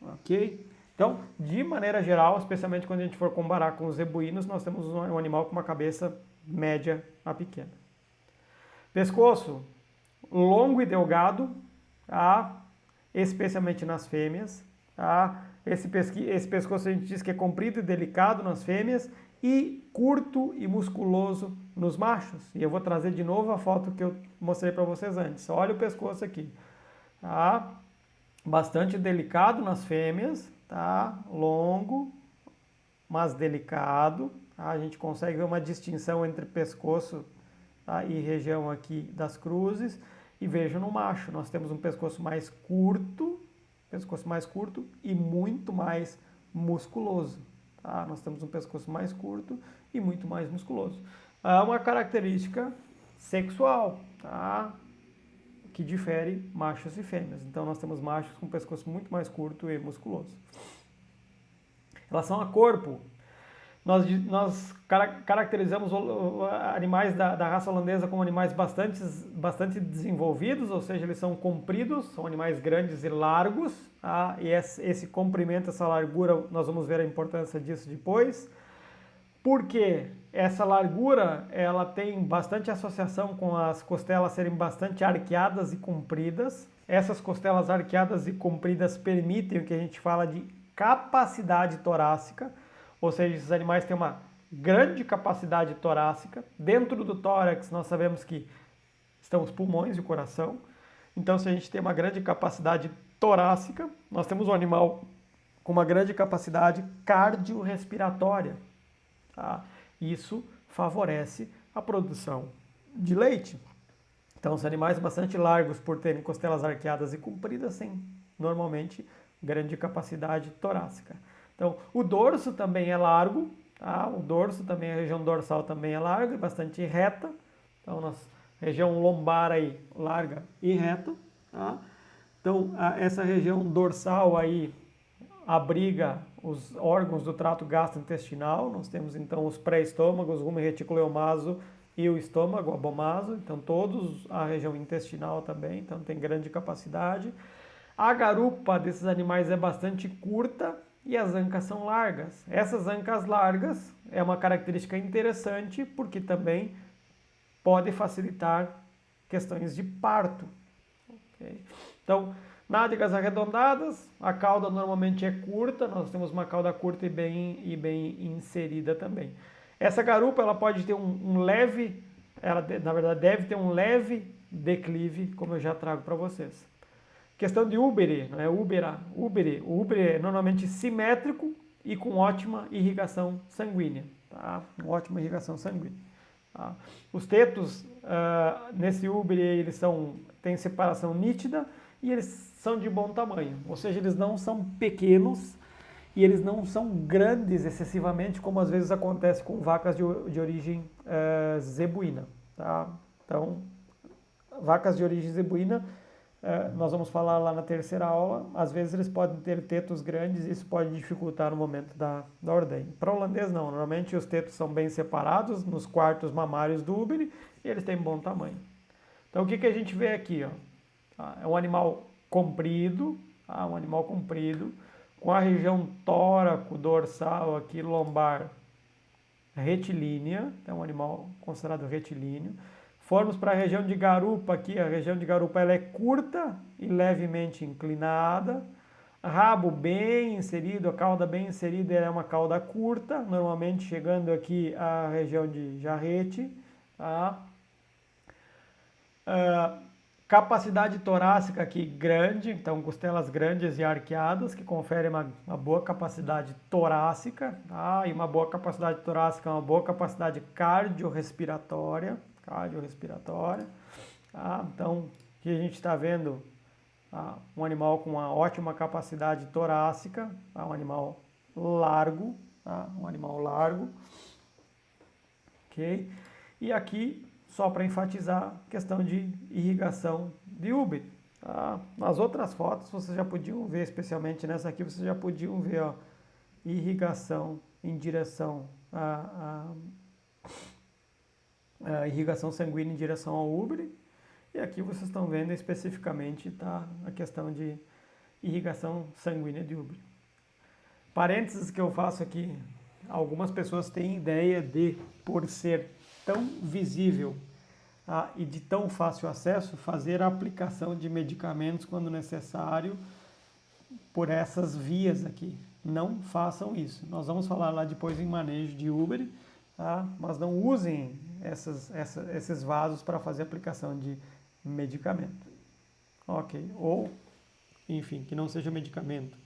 Ok? Então, de maneira geral, especialmente quando a gente for comparar com os zebuínos, nós temos um animal com uma cabeça média a pequena. Pescoço longo e delgado, especialmente nas fêmeas. Esse pescoço a gente diz que é comprido e delicado nas fêmeas e curto e musculoso nos machos. E eu vou trazer de novo a foto que eu mostrei para vocês antes. Olha o pescoço aqui. Bastante delicado nas fêmeas. Longo, mas delicado. A gente consegue ver uma distinção entre pescoço e região aqui das cruzes. E veja no macho, nós temos um pescoço mais curto e muito mais musculoso. Nós temos um pescoço mais curto e muito mais musculoso. Uma característica sexual, que difere machos e fêmeas. Então nós temos machos com pescoço muito mais curto e musculoso. Em relação a corpo, Nós caracterizamos animais da raça holandesa como animais bastante desenvolvidos, ou seja, eles são compridos, são animais grandes e largos, tá? E esse comprimento, essa largura, nós vamos ver a importância disso depois. Porque essa largura ela tem bastante associação com as costelas serem bastante arqueadas e compridas. Essas costelas arqueadas e compridas permitem o que a gente fala de capacidade torácica, ou seja, esses animais têm uma grande capacidade torácica. Dentro do tórax nós sabemos que estão os pulmões e o coração. Então, se a gente tem uma grande capacidade torácica, nós temos um animal com uma grande capacidade cardiorrespiratória. Tá? Isso favorece a produção de leite. Então, os animais bastante largos, por terem costelas arqueadas e compridas, têm normalmente grande capacidade torácica. Então, o dorso também é largo, tá? O dorso também, a região dorsal também é larga e bastante reta. Então, a região lombar aí, larga e reta. Tá? Então, essa região dorsal aí abriga os órgãos do trato gastrointestinal. Nós temos então os pré-estômagos, rumo reticuloeomaso e o estômago, abomaso. Então todos a região intestinal também, então tem grande capacidade. A garupa desses animais é bastante curta e as ancas são largas. Essas ancas largas é uma característica interessante porque também pode facilitar questões de parto. Okay? Então, nádegas arredondadas, a cauda normalmente é curta, nós temos uma cauda curta e bem inserida também. Essa garupa ela pode ter um leve, ela na verdade deve ter um leve declive, como eu já trago para vocês. Questão de úbere, não é úbera, úbere. O úbere é normalmente simétrico e com ótima irrigação sanguínea. Tá? Ótima irrigação sanguínea. Tá? Os tetos nesse úbere eles têm separação nítida e eles são de bom tamanho, ou seja, eles não são pequenos e eles não são grandes excessivamente, como às vezes acontece com vacas de origem zebuína. Tá? Então, vacas de origem zebuína, nós vamos falar lá na terceira aula, às vezes eles podem ter tetos grandes e isso pode dificultar no momento da ordenha. Para o holandês não, normalmente os tetos são bem separados nos quartos mamários do úbere e eles têm bom tamanho. Então o que a gente vê aqui? Ó? É um animal comprido, tá? Um animal comprido, com a região tóraco-dorsal aqui, lombar retilínea, então é um animal considerado retilíneo. Formos para a região de garupa aqui, a região de garupa ela é curta e levemente inclinada, rabo bem inserido, a cauda bem inserida é uma cauda curta, normalmente chegando aqui à região de jarrete. Tá? Capacidade torácica aqui grande, então costelas grandes e arqueadas, que conferem uma boa capacidade torácica, tá? E uma boa capacidade torácica é uma boa capacidade cardiorrespiratória, tá? Então, aqui a gente está vendo um animal com uma ótima capacidade torácica, tá? Um animal largo, tá? Ok? E aqui, só para enfatizar, questão de irrigação de úbere. Tá? Nas outras fotos vocês já podiam ver, especialmente nessa aqui, vocês já podiam ver ó, irrigação em direção a irrigação sanguínea em direção ao úbere. E aqui vocês estão vendo especificamente tá, a questão de irrigação sanguínea de úbere. Parênteses que eu faço aqui, algumas pessoas têm ideia de, por ser tão visível e de tão fácil acesso, fazer a aplicação de medicamentos quando necessário por essas vias aqui. Não façam isso. Nós vamos falar lá depois em manejo de úbere, tá? Mas não usem esses vasos para fazer aplicação de medicamento. Ok? Ou, enfim, que não seja medicamento,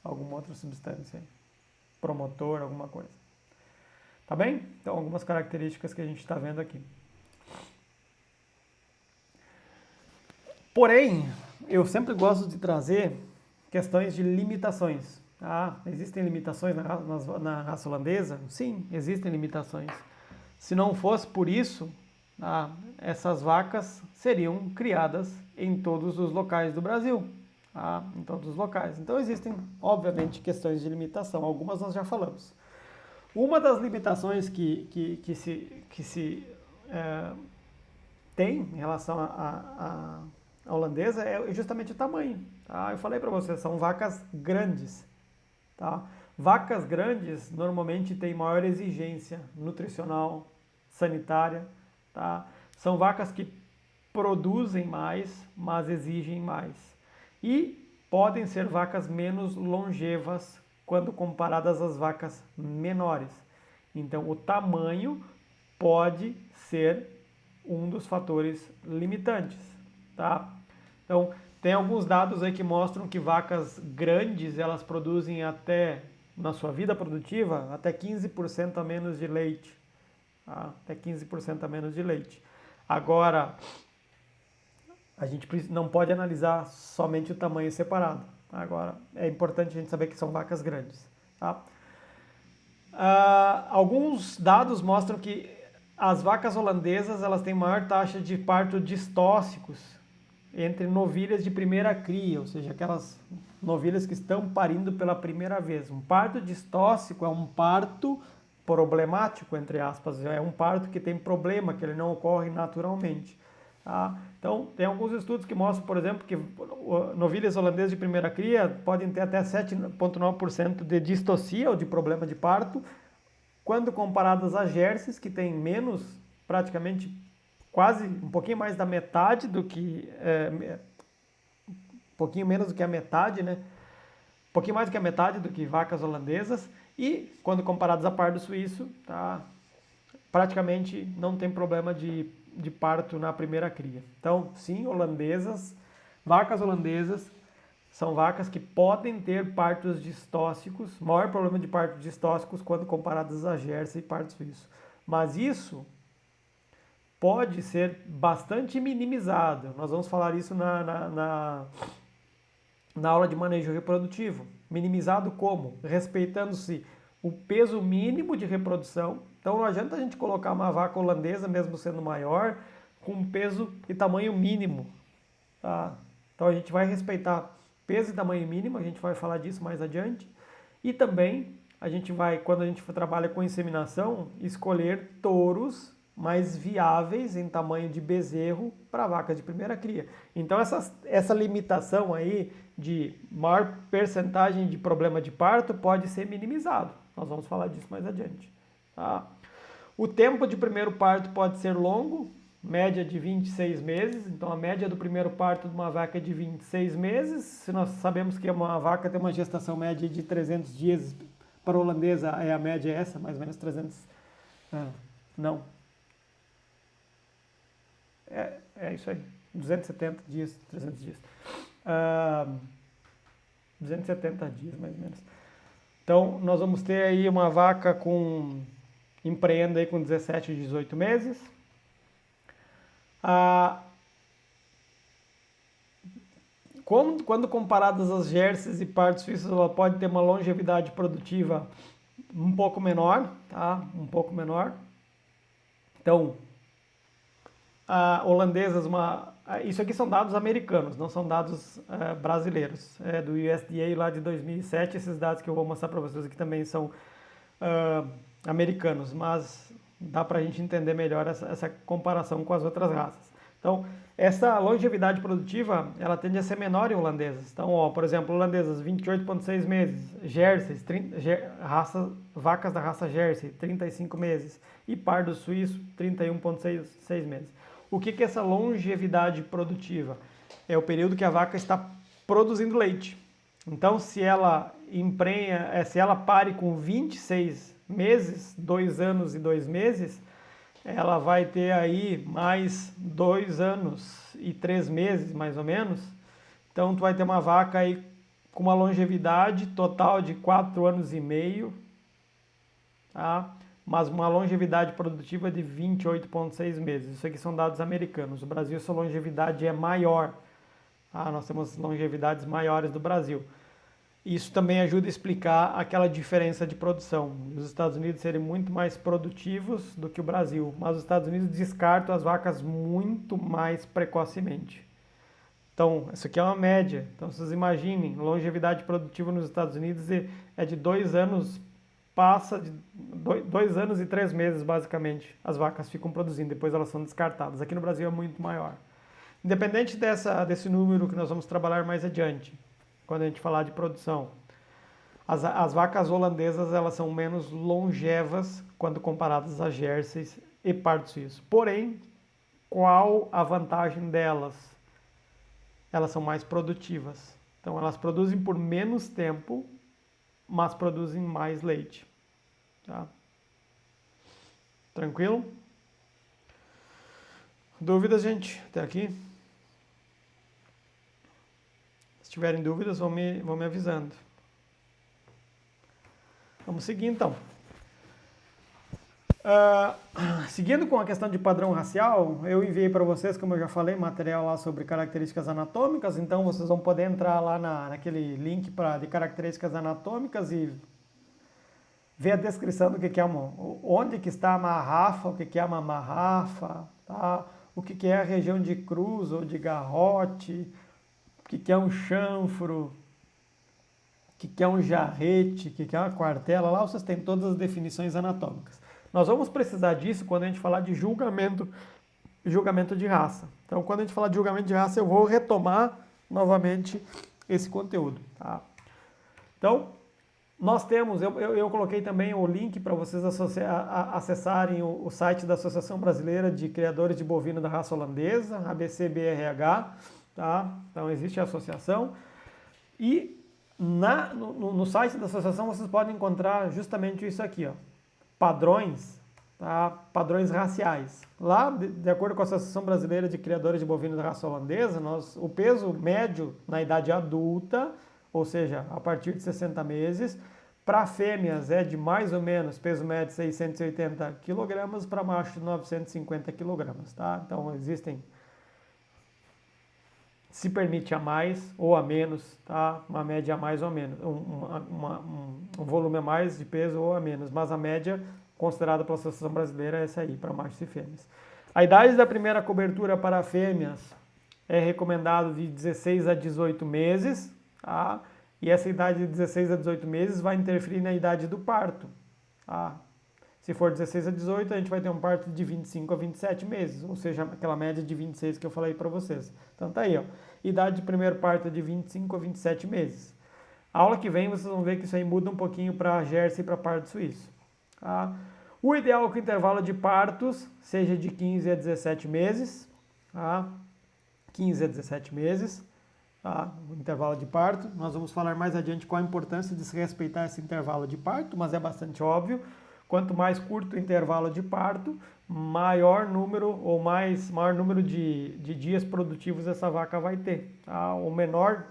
alguma outra substância, promotor, alguma coisa. Tá bem? Então, algumas características que a gente está vendo aqui. Porém, eu sempre gosto de trazer questões de limitações. Existem limitações na raça holandesa? Sim, existem limitações. Se não fosse por isso, essas vacas seriam criadas em todos os locais do Brasil. Em todos os locais. Então existem, obviamente, questões de limitação. Algumas nós já falamos. Uma das limitações que se tem em relação à holandesa é justamente o tamanho. Tá? Eu falei para você, são vacas grandes. Tá? Vacas grandes normalmente têm maior exigência nutricional, sanitária. Tá? São vacas que produzem mais, mas exigem mais. E podem ser vacas menos longevas quando comparadas às vacas menores. Então, o tamanho pode ser um dos fatores limitantes, tá? Então, tem alguns dados aí que mostram que vacas grandes, elas produzem até, na sua vida produtiva, até 15% a menos de leite, tá? Até 15% a menos de leite. Agora, a gente não pode analisar somente o tamanho separado. Agora, é importante a gente saber que são vacas grandes, tá? Alguns dados mostram que as vacas holandesas elas têm maior taxa de parto distóxicos entre novilhas de primeira cria, ou seja, aquelas novilhas que estão parindo pela primeira vez. Um parto distóxico é um parto problemático, entre aspas, é um parto que tem problema, que ele não ocorre naturalmente. Tá? Então, tem alguns estudos que mostram, por exemplo, que novilhas holandesas de primeira cria podem ter até 7,9% de distocia ou de problema de parto, quando comparadas a Jerseys, que tem menos, praticamente quase um pouquinho mais da metade do que, um pouquinho menos do que a metade, né? Um pouquinho mais do que a metade do que vacas holandesas, e quando comparadas a pardo suíço, tá? Praticamente não tem problema de parto na primeira cria. Então, sim, vacas holandesas são vacas que podem ter partos distóxicos, maior problema de partos distóxicos quando comparadas a Jersey e parto suíço. Mas isso pode ser bastante minimizado. Nós vamos falar isso na aula de manejo reprodutivo. Minimizado como? Respeitando-se o peso mínimo de reprodução. Então não adianta a gente colocar uma vaca holandesa, mesmo sendo maior, com peso e tamanho mínimo. Tá? Então a gente vai respeitar peso e tamanho mínimo, a gente vai falar disso mais adiante. E também a gente vai, quando a gente trabalha com inseminação, escolher touros mais viáveis em tamanho de bezerro para vacas de primeira cria. Então essa limitação aí de maior percentagem de problema de parto pode ser minimizado. Nós vamos falar disso mais adiante. Tá? O tempo de primeiro parto pode ser longo, média de 26 meses. Então a média do primeiro parto de uma vaca é de 26 meses. Se nós sabemos que uma vaca tem uma gestação média de 300 dias, para a holandesa a média é essa, mais ou menos 300. Não. É isso aí. 270 dias, 300 dias. 270 dias, mais ou menos. Então, nós vamos ter aí uma vaca empreenda aí com 17, 18 meses. Quando comparadas às Jerseys e partos suíços, ela pode ter uma longevidade produtiva um pouco menor, tá? Um pouco menor. Então, holandesas, isso aqui são dados americanos, não são dados brasileiros, do USDA lá de 2007. Esses dados que eu vou mostrar para vocês aqui também são americanos, mas dá para a gente entender melhor essa comparação com as outras raças. Então, essa longevidade produtiva, ela tende a ser menor em holandesas. Então, por exemplo, holandesas 28,6 meses, Jerseys, vacas da raça Jersey, 35 meses, e pardo suíço, 31,6 meses. O que é essa longevidade produtiva? É o período que a vaca está produzindo leite. Então, se ela pare com 26 meses, 2 anos e 2 meses, ela vai ter aí mais 2 anos e 3 meses, mais ou menos. Então, tu vai ter uma vaca aí com uma longevidade total de 4 anos e meio, tá? Mas uma longevidade produtiva de 28,6 meses. Isso aqui são dados americanos. No Brasil, essa longevidade é maior. Nós temos longevidades maiores do Brasil. Isso também ajuda a explicar aquela diferença de produção. Os Estados Unidos serem muito mais produtivos do que o Brasil, mas os Estados Unidos descartam as vacas muito mais precocemente. Então, isso aqui é uma média. Então, vocês imaginem, longevidade produtiva nos Estados Unidos é de 2 anos passa de 2 anos e 3 meses, basicamente, as vacas ficam produzindo, depois elas são descartadas. Aqui no Brasil é muito maior. Independente desse número que nós vamos trabalhar mais adiante, quando a gente falar de produção, as vacas holandesas elas são menos longevas quando comparadas a Jerseys e pardos suíços. Porém, qual a vantagem delas? Elas são mais produtivas. Então, elas produzem por menos tempo, mas produzem mais leite. Tá? Tranquilo? Dúvidas, gente? Até aqui? Se tiverem dúvidas, vão me avisando. Vamos seguir, então. Seguindo com a questão de padrão racial, eu enviei para vocês, como eu já falei, material lá sobre características anatômicas, então vocês vão poder entrar lá naquele link de características anatômicas e ver a descrição do que é onde que está a marrafa, o que é uma marrafa, tá? O que é a região de cruz ou de garrote, o que é um chanfro, o que é um jarrete, o que é uma quartela, lá vocês têm todas as definições anatômicas. Nós vamos precisar disso quando a gente falar de julgamento de raça. Então, quando a gente falar de julgamento de raça, eu vou retomar novamente esse conteúdo. Tá? Então, nós temos, eu coloquei também o link para vocês acessarem o site da Associação Brasileira de Criadores de Bovino da Raça Holandesa, ABCBRH. Tá? Então, existe a associação. E no site da associação vocês podem encontrar justamente isso aqui, ó. Padrões, tá? Padrões raciais. Lá, de acordo com a Associação Brasileira de Criadores de Bovinos da Raça Holandesa, o peso médio na idade adulta, ou seja, a partir de 60 meses, para fêmeas é de mais ou menos peso médio de 680 kg, para macho de 950 kg. Tá? Então, se permite a mais ou a menos, tá? Uma média a mais ou a menos, um volume a mais de peso ou a menos, mas a média considerada pela Associação Brasileira é essa aí, para machos e fêmeas. A idade da primeira cobertura para fêmeas é recomendado de 16 a 18 meses, tá? E essa idade de 16 a 18 meses vai interferir na idade do parto, tá? Se for 16 a 18, a gente vai ter um parto de 25 a 27 meses, ou seja, aquela média de 26 que eu falei para vocês. Então tá aí, ó. Idade de primeiro parto é de 25 a 27 meses. A aula que vem vocês vão ver que isso aí muda um pouquinho para Jersey e para parto suíço. Tá? O ideal é que o intervalo de partos seja de 15 a 17 meses. Tá? 15 a 17 meses. Tá? O intervalo de parto. Nós vamos falar mais adiante qual a importância de se respeitar esse intervalo de parto, mas é bastante óbvio. Quanto mais curto o intervalo de parto, maior número de dias produtivos essa vaca vai ter. Tá? O menor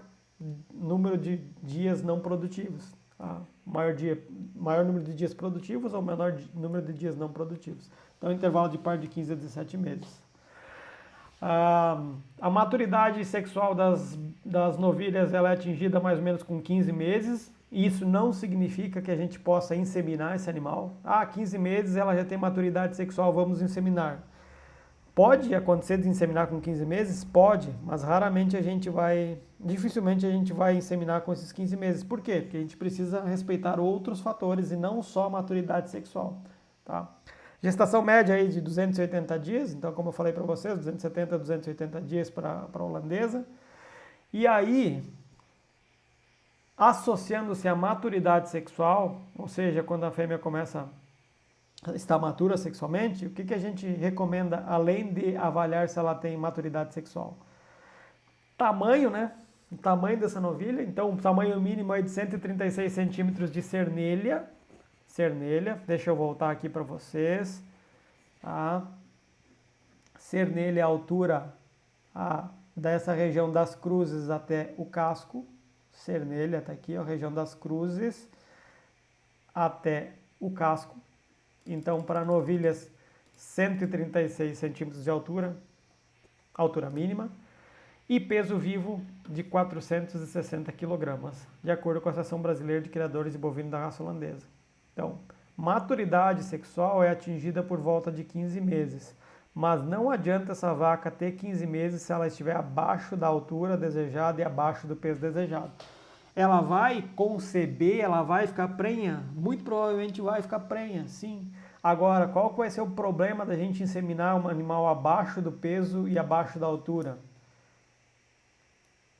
número de dias não produtivos. Tá? Maior número de dias produtivos ou menor número de dias não produtivos. Então, intervalo de parto de 15 a 17 meses. A maturidade sexual das novilhas ela é atingida mais ou menos com 15 meses. Isso não significa que a gente possa inseminar esse animal. 15 meses ela já tem maturidade sexual, vamos inseminar. Pode acontecer de inseminar com 15 meses? Pode, mas dificilmente a gente vai inseminar com esses 15 meses. Por quê? Porque a gente precisa respeitar outros fatores e não só a maturidade sexual. Tá? Gestação média aí de 280 dias, então como eu falei para vocês, 270 a 280 dias para a holandesa. E aí, associando-se à maturidade sexual, ou seja, quando a fêmea começa a estar matura sexualmente, o que a gente recomenda, além de avaliar se ela tem maturidade sexual? Tamanho, né? O tamanho dessa novilha, então o tamanho mínimo é de 136 centímetros de cernelha. Deixa eu voltar aqui para vocês. Tá? Cernelha é a altura dessa região das cruzes até o casco. Cernelha está aqui, a região das cruzes até o casco. Então, para novilhas, 136 centímetros de altura mínima, e peso vivo de 460 kg, de acordo com a Associação Brasileira de Criadores de Bovino da Raça Holandesa. Então, maturidade sexual é atingida por volta de 15 meses, mas não adianta essa vaca ter 15 meses se ela estiver abaixo da altura desejada e abaixo do peso desejado. ela vai conceber, ela vai ficar prenha? Muito provavelmente vai ficar prenha, sim. Agora, qual que vai ser o problema da gente inseminar um animal abaixo do peso e abaixo da altura?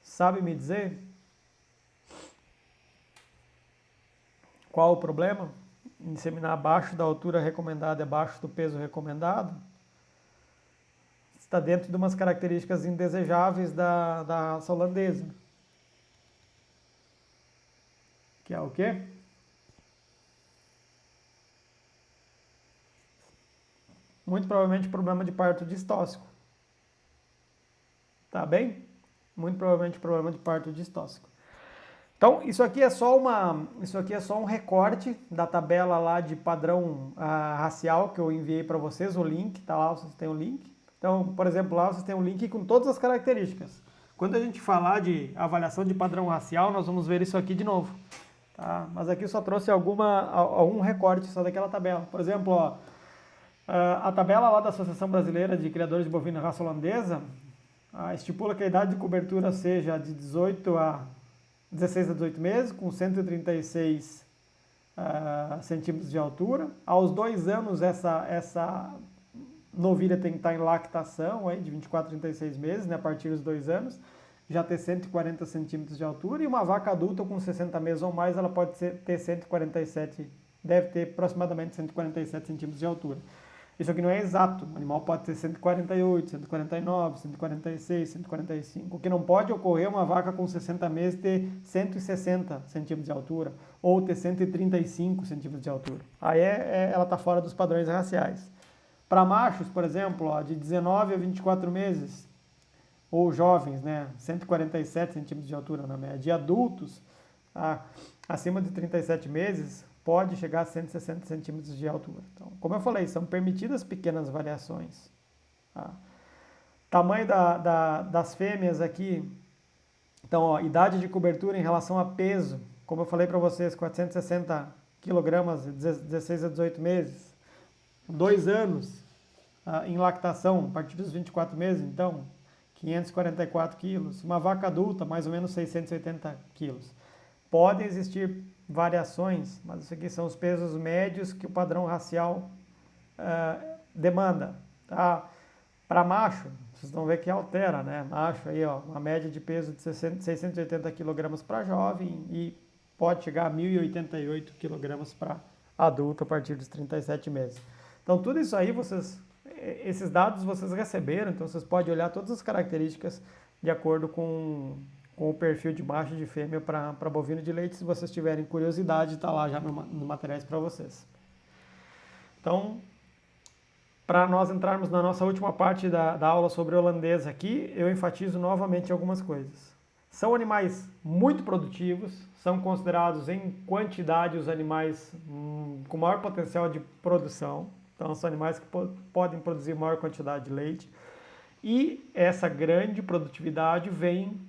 Sabe me dizer? Qual o problema? Inseminar abaixo da altura recomendada e abaixo do peso recomendado? Está dentro de umas características indesejáveis da raça holandesa. Que é o quê? Muito provavelmente problema de parto distóxico. Tá bem? Muito provavelmente problema de parto distóxico. Então, isso aqui é só um recorte da tabela lá de padrão racial que eu enviei para vocês, o link, tá lá, vocês têm o link. Então, por exemplo, lá vocês têm um link com todas as características. Quando a gente falar de avaliação de padrão racial, nós vamos ver isso aqui de novo. Tá? Mas aqui eu só trouxe algum recorte só daquela tabela. Por exemplo, ó, a tabela lá da Associação Brasileira de Criadores de Bovino Raça Holandesa estipula que a idade de cobertura seja de 16 a 18 meses, com 136 centímetros de altura. Aos 2 anos, essa novilha tem que estar em lactação, aí, de 24 a 36 meses, né, a partir dos 2 anos, já ter 140 centímetros de altura. E uma vaca adulta com 60 meses ou mais, ela pode ter 147, deve ter aproximadamente 147 centímetros de altura. Isso aqui não é exato, o animal pode ter 148, 149, 146, 145. O que não pode ocorrer é uma vaca com 60 meses ter 160 centímetros de altura ou ter 135 centímetros de altura. Aí ela está fora dos padrões raciais. Para machos, por exemplo, ó, de 19 a 24 meses, ou jovens, né, 147 centímetros de altura na média. De adultos, acima de 37 meses, pode chegar a 160 centímetros de altura. Então, como eu falei, são permitidas pequenas variações. Tá? Tamanho das fêmeas aqui. Então, ó, idade de cobertura em relação a peso. Como eu falei para vocês, 460 quilogramas, 16 a 18 meses. 2 anos em lactação, a partir dos 24 meses, então, 544 quilos. Uma vaca adulta, mais ou menos 680 quilos. Podem existir variações, mas isso aqui são os pesos médios que o padrão racial demanda. Tá? Para macho, vocês vão ver que altera, né? Macho aí, ó, uma média de peso de 680 kg para jovem e pode chegar a 1.088 kg para adulto a partir dos 37 meses. Então tudo isso aí, esses dados vocês receberam, então vocês podem olhar todas as características de acordo com o perfil de macho e de fêmea para bovino de leite. Se vocês tiverem curiosidade, está lá já nos materiais para vocês. Então, para nós entrarmos na nossa última parte da aula sobre holandesa aqui, eu enfatizo novamente algumas coisas. São animais muito produtivos, são considerados em quantidade os animais com maior potencial de produção. Então, são animais que podem produzir maior quantidade de leite. E essa grande produtividade vem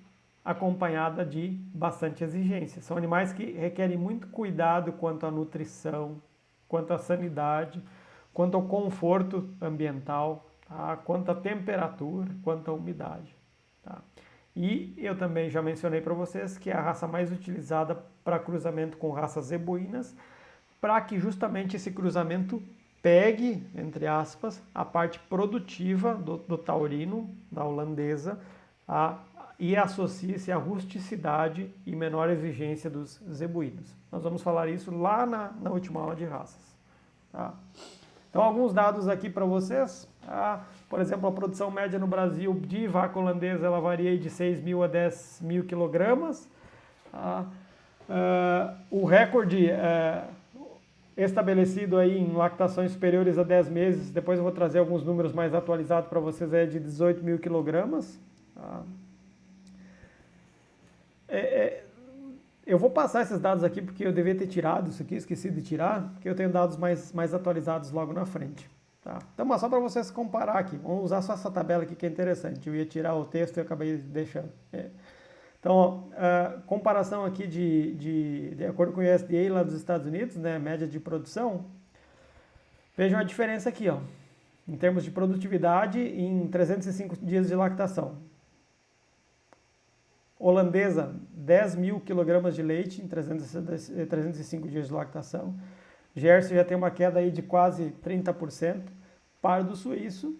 acompanhada de bastante exigência. São animais que requerem muito cuidado quanto à nutrição, quanto à sanidade, quanto ao conforto ambiental, tá? Quanto à temperatura, quanto à umidade. Tá? E eu também já mencionei para vocês que é a raça mais utilizada para cruzamento com raças zebuínas, para que justamente esse cruzamento pegue, entre aspas, a parte produtiva do taurino, da holandesa, e associe-se à rusticidade e menor exigência dos zebuínos. Nós vamos falar isso lá na última aula de raças. Tá? Então, alguns dados aqui para vocês. Por exemplo, a produção média no Brasil de vaca holandesa ela varia de 6.000 a 10.000 quilogramas. O recorde estabelecido aí em lactações superiores a 10 meses, depois eu vou trazer alguns números mais atualizados para vocês, é de 18.000 quilogramas. Tá? Eu vou passar esses dados aqui porque eu devia ter tirado isso aqui, esqueci de tirar, porque eu tenho dados mais atualizados logo na frente. Tá? Então, mas só para vocês comparar aqui, vamos usar só essa tabela aqui que é interessante. Eu ia tirar o texto e eu acabei deixando. Então, comparação aqui de acordo com o USDA lá dos Estados Unidos, né, média de produção, vejam a diferença aqui, ó, em termos de produtividade em 305 dias de lactação. holandesa, 10 mil quilogramas de leite em 305 dias de lactação. Jersey já tem uma queda aí de quase 30%. Pardo suíço,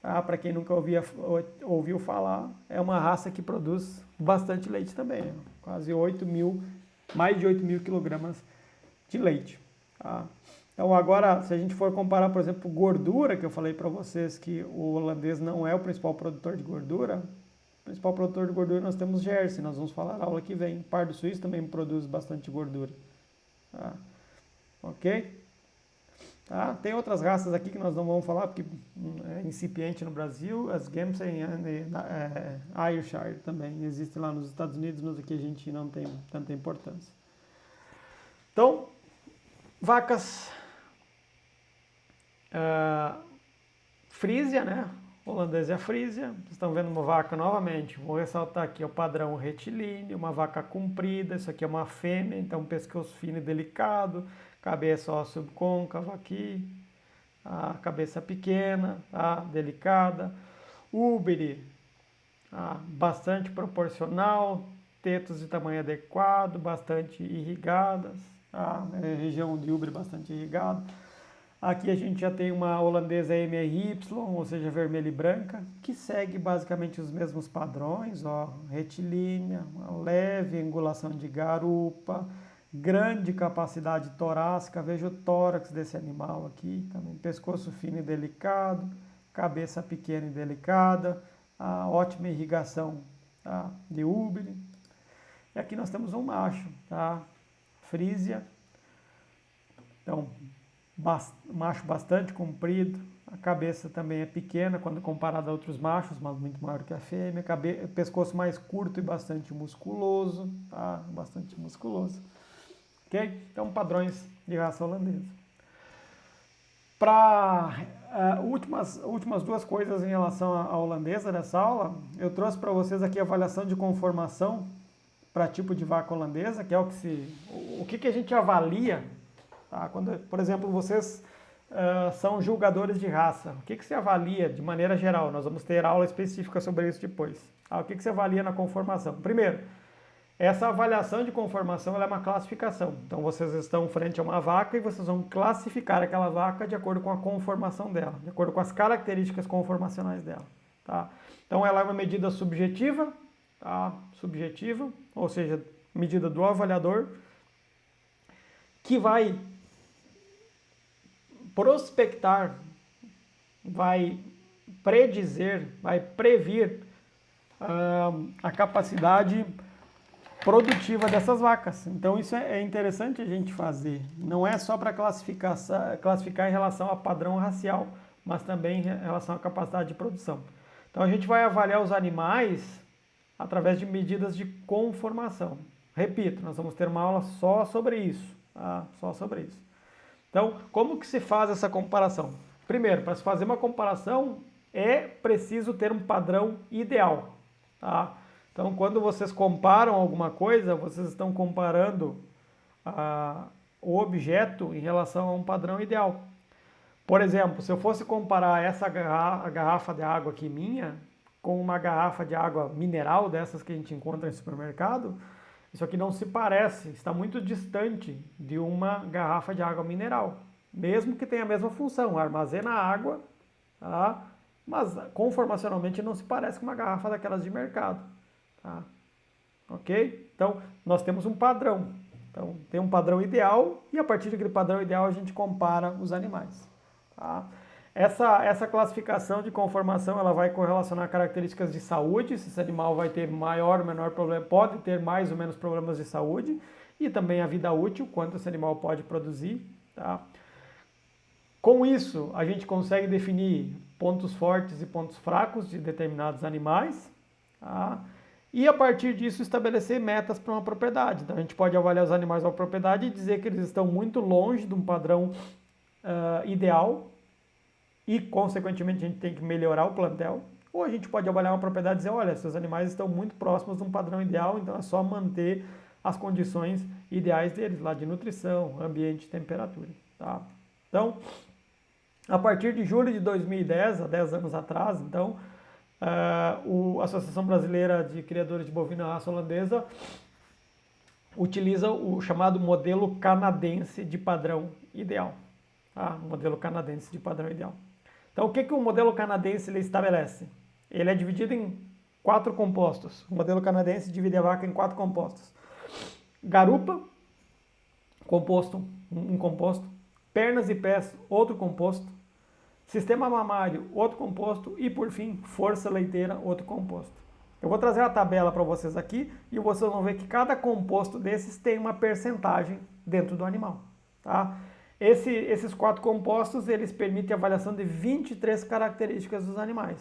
para quem nunca ouviu falar, é uma raça que produz bastante leite também, quase 8 mil, mais de 8 mil quilogramas de leite. Tá? Então agora, se a gente for comparar, por exemplo, gordura, que eu falei para vocês que o holandês não é o principal produtor de gordura, o principal produtor de gordura nós temos Jersey, nós vamos falar na aula que vem. Pardo suíço também produz bastante gordura. Tá? Ok? Tá? Tem outras raças aqui que nós não vamos falar porque é incipiente no Brasil, as Gamsen e Ayrshire também existem lá nos Estados Unidos, mas aqui a gente não tem tanta importância. Então, vacas Frisia, né? Holandesa Frisia. Vocês estão vendo uma vaca novamente. Vou ressaltar aqui o padrão retilíneo, uma vaca comprida. Isso aqui é uma fêmea, então pescoço fino e delicado. Cabeça ó, subcôncava aqui. A cabeça pequena, delicada. Úbere, bastante proporcional. Tetos de tamanho adequado, bastante irrigadas. Região de úbere bastante irrigada. Aqui a gente já tem uma holandesa MRY, ou seja, vermelha e branca, que segue basicamente os mesmos padrões, retilínea, uma leve angulação de garupa, grande capacidade torácica, veja o tórax desse animal aqui, também pescoço fino e delicado, cabeça pequena e delicada, ótima irrigação de úbere. E aqui nós temos um macho, Frisia, então macho bastante comprido, a cabeça também é pequena quando comparada a outros machos, mas muito maior que a fêmea, pescoço mais curto e bastante musculoso, bastante musculoso. Ok? Então, padrões de raça holandesa. Para últimas duas coisas em relação à holandesa nessa aula, eu trouxe para vocês aqui a avaliação de conformação para tipo de vaca holandesa, que é o que a gente avalia. Quando, por exemplo, vocês são julgadores de raça, o que você avalia de maneira geral? Nós vamos ter aula específica sobre isso depois. O que você avalia na conformação? Primeiro, essa avaliação de conformação ela é uma classificação. Então, vocês estão frente a uma vaca e vocês vão classificar aquela vaca de acordo com a conformação dela, de acordo com as características conformacionais dela. Tá? Então, ela é uma medida subjetiva, subjetiva, ou seja, medida do avaliador, que vai prospectar, vai predizer, vai previr a capacidade produtiva dessas vacas. Então isso é interessante a gente fazer. Não é só para classificar em relação a padrão racial, mas também em relação à capacidade de produção. Então a gente vai avaliar os animais através de medidas de conformação. Repito, nós vamos ter uma aula só sobre isso. Só sobre isso. Então, como que se faz essa comparação? Primeiro, para se fazer uma comparação, é preciso ter um padrão ideal. Então, quando vocês comparam alguma coisa, vocês estão comparando o objeto em relação a um padrão ideal. Por exemplo, se eu fosse comparar essa garrafa de água aqui minha com uma garrafa de água mineral, dessas que a gente encontra em supermercado, isso aqui não se parece, está muito distante de uma garrafa de água mineral. Mesmo que tenha a mesma função, armazena água, mas conformacionalmente não se parece com uma garrafa daquelas de mercado. Ok? Então, nós temos um padrão. Então, tem um padrão ideal e a partir daquele padrão ideal a gente compara os animais. Essa classificação de conformação ela vai correlacionar características de saúde, se esse animal vai ter maior ou menor problema, pode ter mais ou menos problemas de saúde, e também a vida útil, quanto esse animal pode produzir. Com isso, a gente consegue definir pontos fortes e pontos fracos de determinados animais, e a partir disso estabelecer metas para uma propriedade. Então a gente pode avaliar os animais da propriedade e dizer que eles estão muito longe de um padrão ideal, e, consequentemente, a gente tem que melhorar o plantel. Ou a gente pode avaliar uma propriedade e dizer, olha, seus animais estão muito próximos de um padrão ideal, então é só manter as condições ideais deles, lá de nutrição, ambiente e temperatura. Então, a partir de julho de 2010, há 10 anos atrás, então, A Associação Brasileira de Criadores de Bovino Raça Holandesa utiliza o chamado modelo canadense de padrão ideal. Tá? O modelo canadense de padrão ideal. Então, o que o modelo canadense ele estabelece? Ele é dividido em 4 compostos. O modelo canadense divide a vaca em 4 compostos. Garupa, composto, um composto. Pernas e pés, outro composto. Sistema mamário, outro composto. E, por fim, força leiteira, outro composto. Eu vou trazer a tabela para vocês aqui e vocês vão ver que cada composto desses tem uma percentagem dentro do animal. Tá? Esses 4 compostos, eles permitem a avaliação de 23 características dos animais.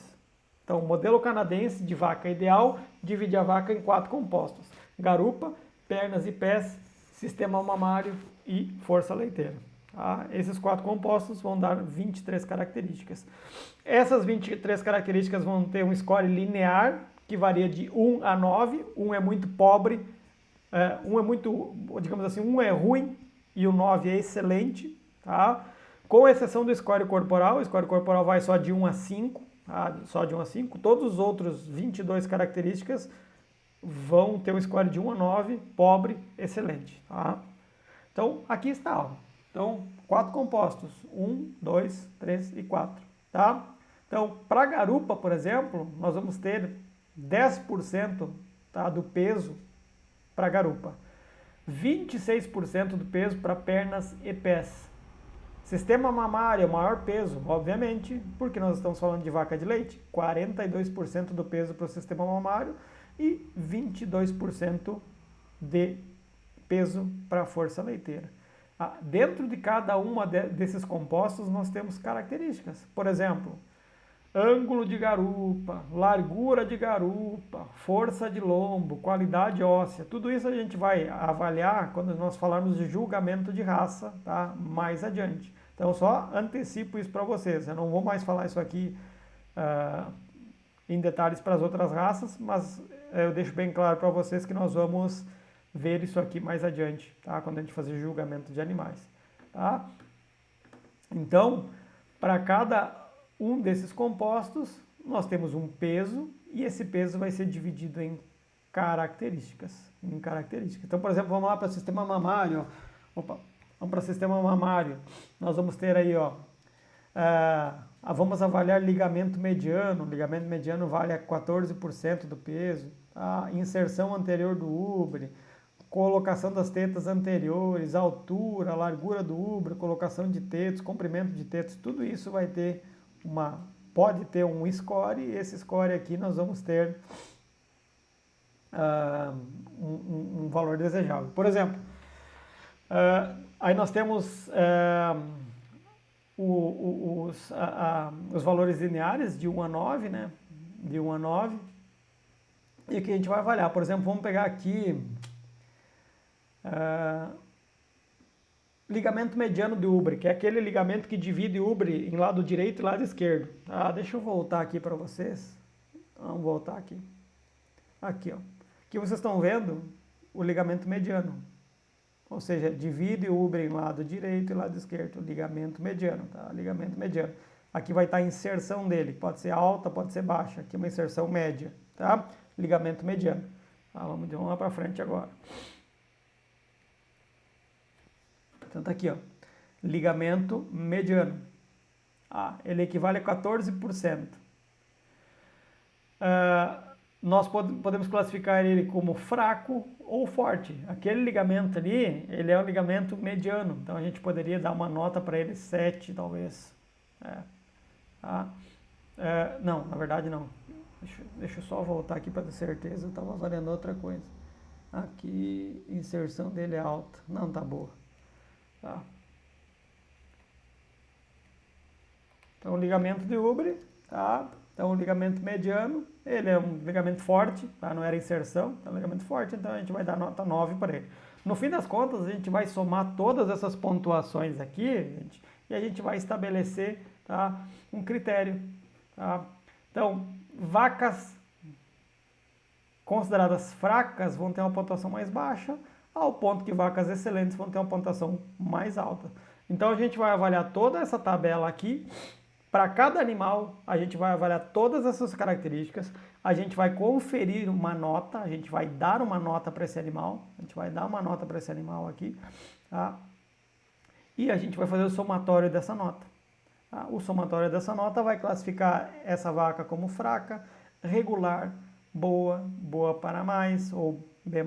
Então, o modelo canadense de vaca ideal divide a vaca em 4 compostos. Garupa, pernas e pés, sistema mamário e força leiteira. Tá? Esses 4 compostos vão dar 23 características. Essas 23 características vão ter um score linear, que varia de 1 a 9. 1 é muito pobre, 1 é muito, digamos assim, 1 é ruim e o 9 é excelente. Tá? Com exceção do score corporal, o score corporal vai só de 1 a 5. Tá? Só de 1 a 5. Todos os outros 22 características vão ter um score de 1 a 9, pobre, excelente. Tá? Então, aqui está. Ó. Então, 4 compostos. 1, 2, 3 e 4. Tá? Então, para a garupa, por exemplo, nós vamos ter 10%, tá, do peso para a garupa. 26% do peso para pernas e pés. Sistema mamário, maior peso, obviamente, porque nós estamos falando de vaca de leite. 42% do peso para o sistema mamário e 22% de peso para a força leiteira. Dentro de cada uma desses compostos nós temos características. Por exemplo, ângulo de garupa, largura de garupa, força de lombo, qualidade óssea. Tudo isso a gente vai avaliar quando nós falarmos de julgamento de raça, tá? Mais adiante. Então, só antecipo isso para vocês. Eu não vou mais falar isso aqui em detalhes para as outras raças, mas eu deixo bem claro para vocês que nós vamos ver isso aqui mais adiante, tá? Quando a gente fazer julgamento de animais. Tá? Então, para cada um desses compostos, nós temos um peso e esse peso vai ser dividido em características. Então, por exemplo, vamos lá para o sistema mamário. Opa, vamos para o sistema mamário. Nós vamos ter aí, ó, vamos avaliar ligamento mediano. O ligamento mediano vale a 14% do peso. Tá? Inserção anterior do úbre, colocação das tetas anteriores, altura, largura do úbrio, colocação de tetos, comprimento de tetos, tudo isso vai ter pode ter um score, e esse score aqui nós vamos ter um valor desejável. Por exemplo, aí nós temos os valores lineares de 1 a 9, né? De 1 a 9. E aqui a gente vai avaliar. Por exemplo, vamos pegar aqui ligamento mediano do úbre, que é aquele ligamento que divide o úbre em lado direito e lado esquerdo. Deixa eu voltar aqui para vocês. Vamos voltar aqui. Aqui, ó. Aqui vocês estão vendo o ligamento mediano. Ou seja, divide o úbre em lado direito e lado esquerdo. Ligamento mediano, tá? Ligamento mediano. Aqui vai estar a inserção dele. Pode ser alta, pode ser baixa. Aqui uma inserção média, tá? Ligamento mediano. Vamos lá para frente agora. Então tá aqui, ó, ligamento mediano. Ele equivale a 14%. Nós podemos classificar ele como fraco ou forte. Aquele ligamento ali, ele é um ligamento mediano. Então a gente poderia dar uma nota para ele 7, talvez. Não, na verdade não. Deixa eu só voltar aqui para ter certeza. Eu estava avaliando outra coisa. Aqui, inserção dele é alta. Não, tá boa. Tá. Então, o ligamento de úbre, tá? Então, o ligamento mediano, ele é um ligamento forte, tá? Não era inserção, é um ligamento forte, então a gente vai dar nota 9 para ele. No fim das contas, a gente vai somar todas essas pontuações aqui, gente, e a gente vai estabelecer, tá, um critério. Tá? Então, vacas consideradas fracas vão ter uma pontuação mais baixa, ao ponto que vacas excelentes vão ter uma pontuação mais alta. Então a gente vai avaliar toda essa tabela aqui Para cada animal, a gente vai avaliar todas essas características, a gente vai conferir uma nota, a gente vai dar uma nota para esse animal, a gente vai dar uma nota para esse animal aqui, tá? E a gente vai fazer o somatório dessa nota. Tá? O somatório dessa nota vai classificar essa vaca como fraca, regular, boa, boa para mais ou B+,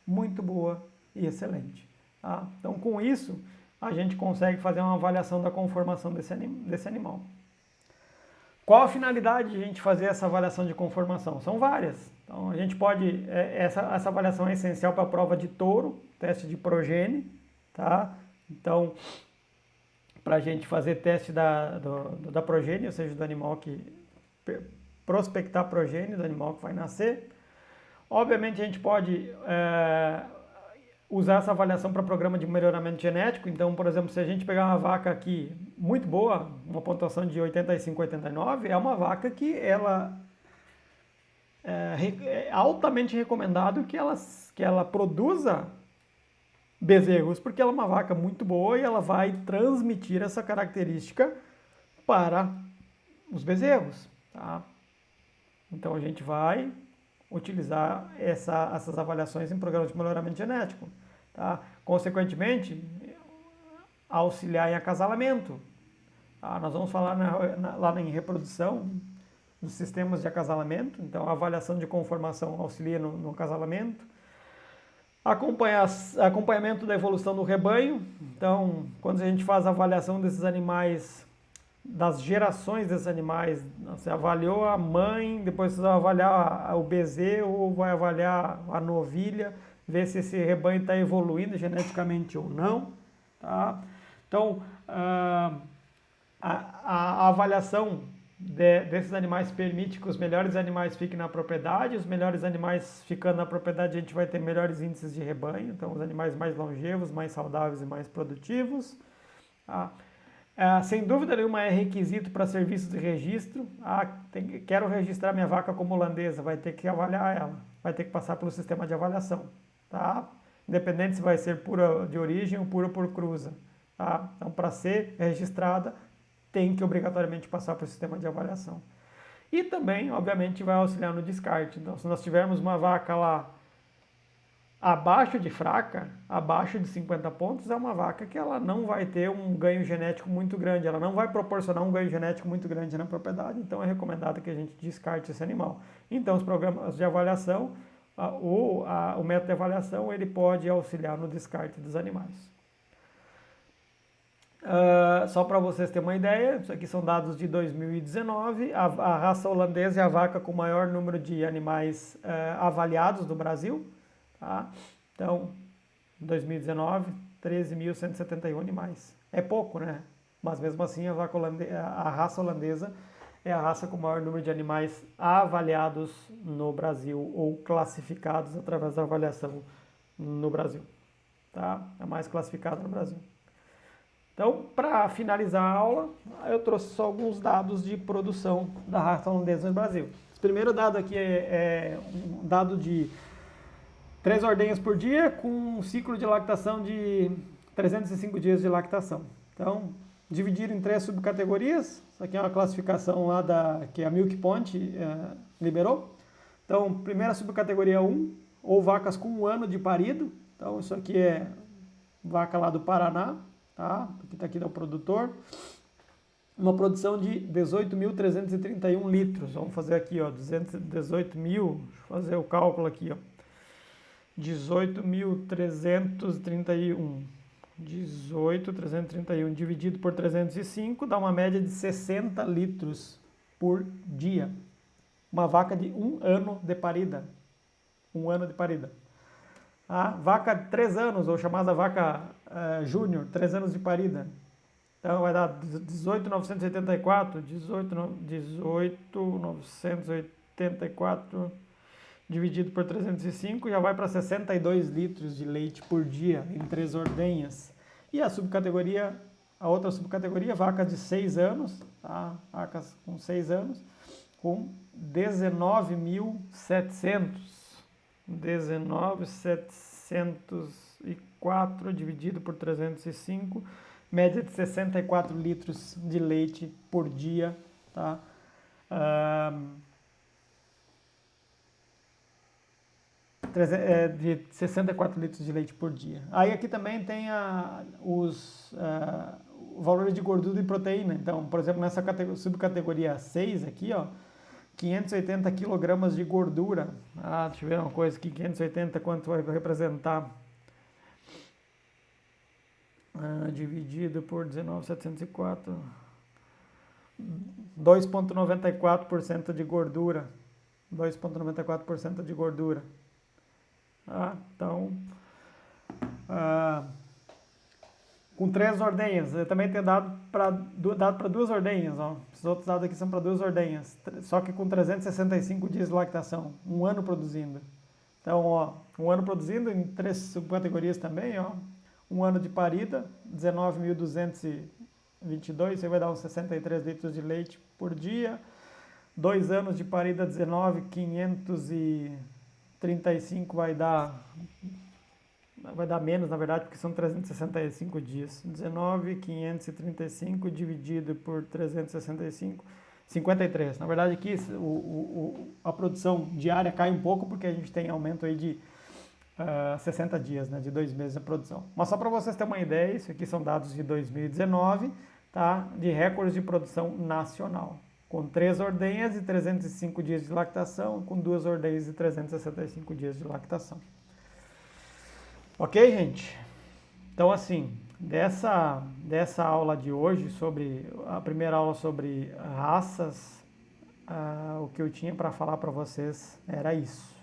muito boa e excelente. Tá? Então, com isso, a gente consegue fazer uma avaliação da conformação desse animal. Qual a finalidade de a gente fazer essa avaliação de conformação? São várias. Então, a gente pode, essa avaliação é essencial para a prova de touro, teste de progênie, tá? Então, para a gente fazer teste da progênie, ou seja, do animal que prospectar a progênie, do animal que vai nascer. Obviamente, a gente pode usar essa avaliação para programa de melhoramento genético. Então, por exemplo, se a gente pegar uma vaca aqui muito boa, uma pontuação de 85, 89, é uma vaca que ela é altamente recomendado que ela produza bezerros, porque ela é uma vaca muito boa e ela vai transmitir essa característica para os bezerros, tá? Então a gente vai utilizar essas avaliações em programas de melhoramento genético, tá? Consequentemente, auxiliar em acasalamento. Tá? Nós vamos falar lá em reprodução dos sistemas de acasalamento, então a avaliação de conformação auxilia no acasalamento. Acompanhamento da evolução do rebanho. Então, quando a gente faz a avaliação desses animais, das gerações desses animais, você avaliou a mãe, depois você vai avaliar o bezerro, vai avaliar a novilha, ver se esse rebanho está evoluindo geneticamente ou não. Tá? Então, a avaliação desses animais permite que os melhores animais fiquem na propriedade. Os melhores animais ficando na propriedade, a gente vai ter melhores índices de rebanho, então os animais mais longevos, mais saudáveis e mais produtivos. Sem dúvida nenhuma é requisito para serviços de registro. Quero registrar minha vaca como holandesa, vai ter que avaliar ela, vai ter que passar pelo sistema de avaliação, tá? Independente se vai ser pura de origem ou pura por cruza. Tá? Então, para ser registrada, tem que obrigatoriamente passar por sistema de avaliação. E também, obviamente, vai auxiliar no descarte. Então, se nós tivermos uma vaca lá abaixo de fraca, abaixo de 50 pontos, é uma vaca que ela não vai ter um ganho genético muito grande, ela não vai proporcionar um ganho genético muito grande na propriedade, então é recomendado que a gente descarte esse animal. Então, os programas de avaliação, o método de avaliação, ele pode auxiliar no descarte dos animais. Só para vocês terem uma ideia, isso aqui são dados de 2019, a raça holandesa é a vaca com o maior número de animais avaliados do Brasil, tá? Então, 2019, 13.171 animais. É pouco, né? Mas mesmo assim a raça holandesa é a raça com o maior número de animais avaliados no Brasil ou classificados através da avaliação no Brasil, tá? É a mais classificada no Brasil. Então, para finalizar a aula, eu trouxe só alguns dados de produção da raça holandesa no Brasil. Esse primeiro dado aqui é um dado de 3 ordenhas por dia com um ciclo de lactação de 305 dias de lactação. Então, dividido em 3 subcategorias. Isso aqui é uma classificação lá que a Milk Point liberou. Então, primeira subcategoria 1, ou vacas com 1 ano de parido. Então, isso aqui é vaca lá do Paraná. Tá? Aqui está o produtor. Uma produção de 18.331 litros. Vamos fazer aqui, ó, 18 mil, deixa eu fazer o cálculo aqui, ó. 18.331. 18.331 dividido por 305 dá uma média de 60 litros por dia. Uma vaca de 1 ano de parida. 1 ano de parida. A vaca de 3 anos, ou chamada vaca júnior, 3 anos de parida. Então vai dar 18.984, 18.984 dividido por 305, já vai para 62 litros de leite por dia em 3 ordenhas. E a outra subcategoria, vacas de 6 anos, tá? Vacas com 6 anos, com 19.700. 19.704 dividido por 305 média de 64 litros de leite por dia, tá? De 64 litros de leite por dia. Aí aqui também tem os valores de gordura e proteína. Então, por exemplo, nessa subcategoria 6 aqui, ó, 580 quilogramas de gordura. Deixa eu ver uma coisa aqui, 580 quanto vai representar? Dividido por 19.704, 2,94% de gordura. 2,94% de gordura. Então, com 3 ordenhas, eu também tenho dado para 2 ordenhas, ó. Esses outros dados aqui são para 2 ordenhas, só que com 365 dias de lactação, um ano produzindo. Então, ó, um ano produzindo em 3 subcategorias também, ó. Um ano de parida, 19.222, você vai dar uns 63 litros de leite por dia. 2 anos de parida, 19.535 vai dar menos, na verdade, porque são 365 dias. 19.535 dividido por 365, 53. Na verdade, aqui a produção diária cai um pouco porque a gente tem aumento aí de 60 dias, né, de 2 meses de produção. Mas só para vocês terem uma ideia, isso aqui são dados de 2019, tá, de recordes de produção nacional. Com 3 ordenhas e 305 dias de lactação, com 2 ordenhas e 365 dias de lactação. Ok, gente? Então, assim, dessa aula de hoje, a primeira aula sobre raças, o que eu tinha para falar para vocês era isso.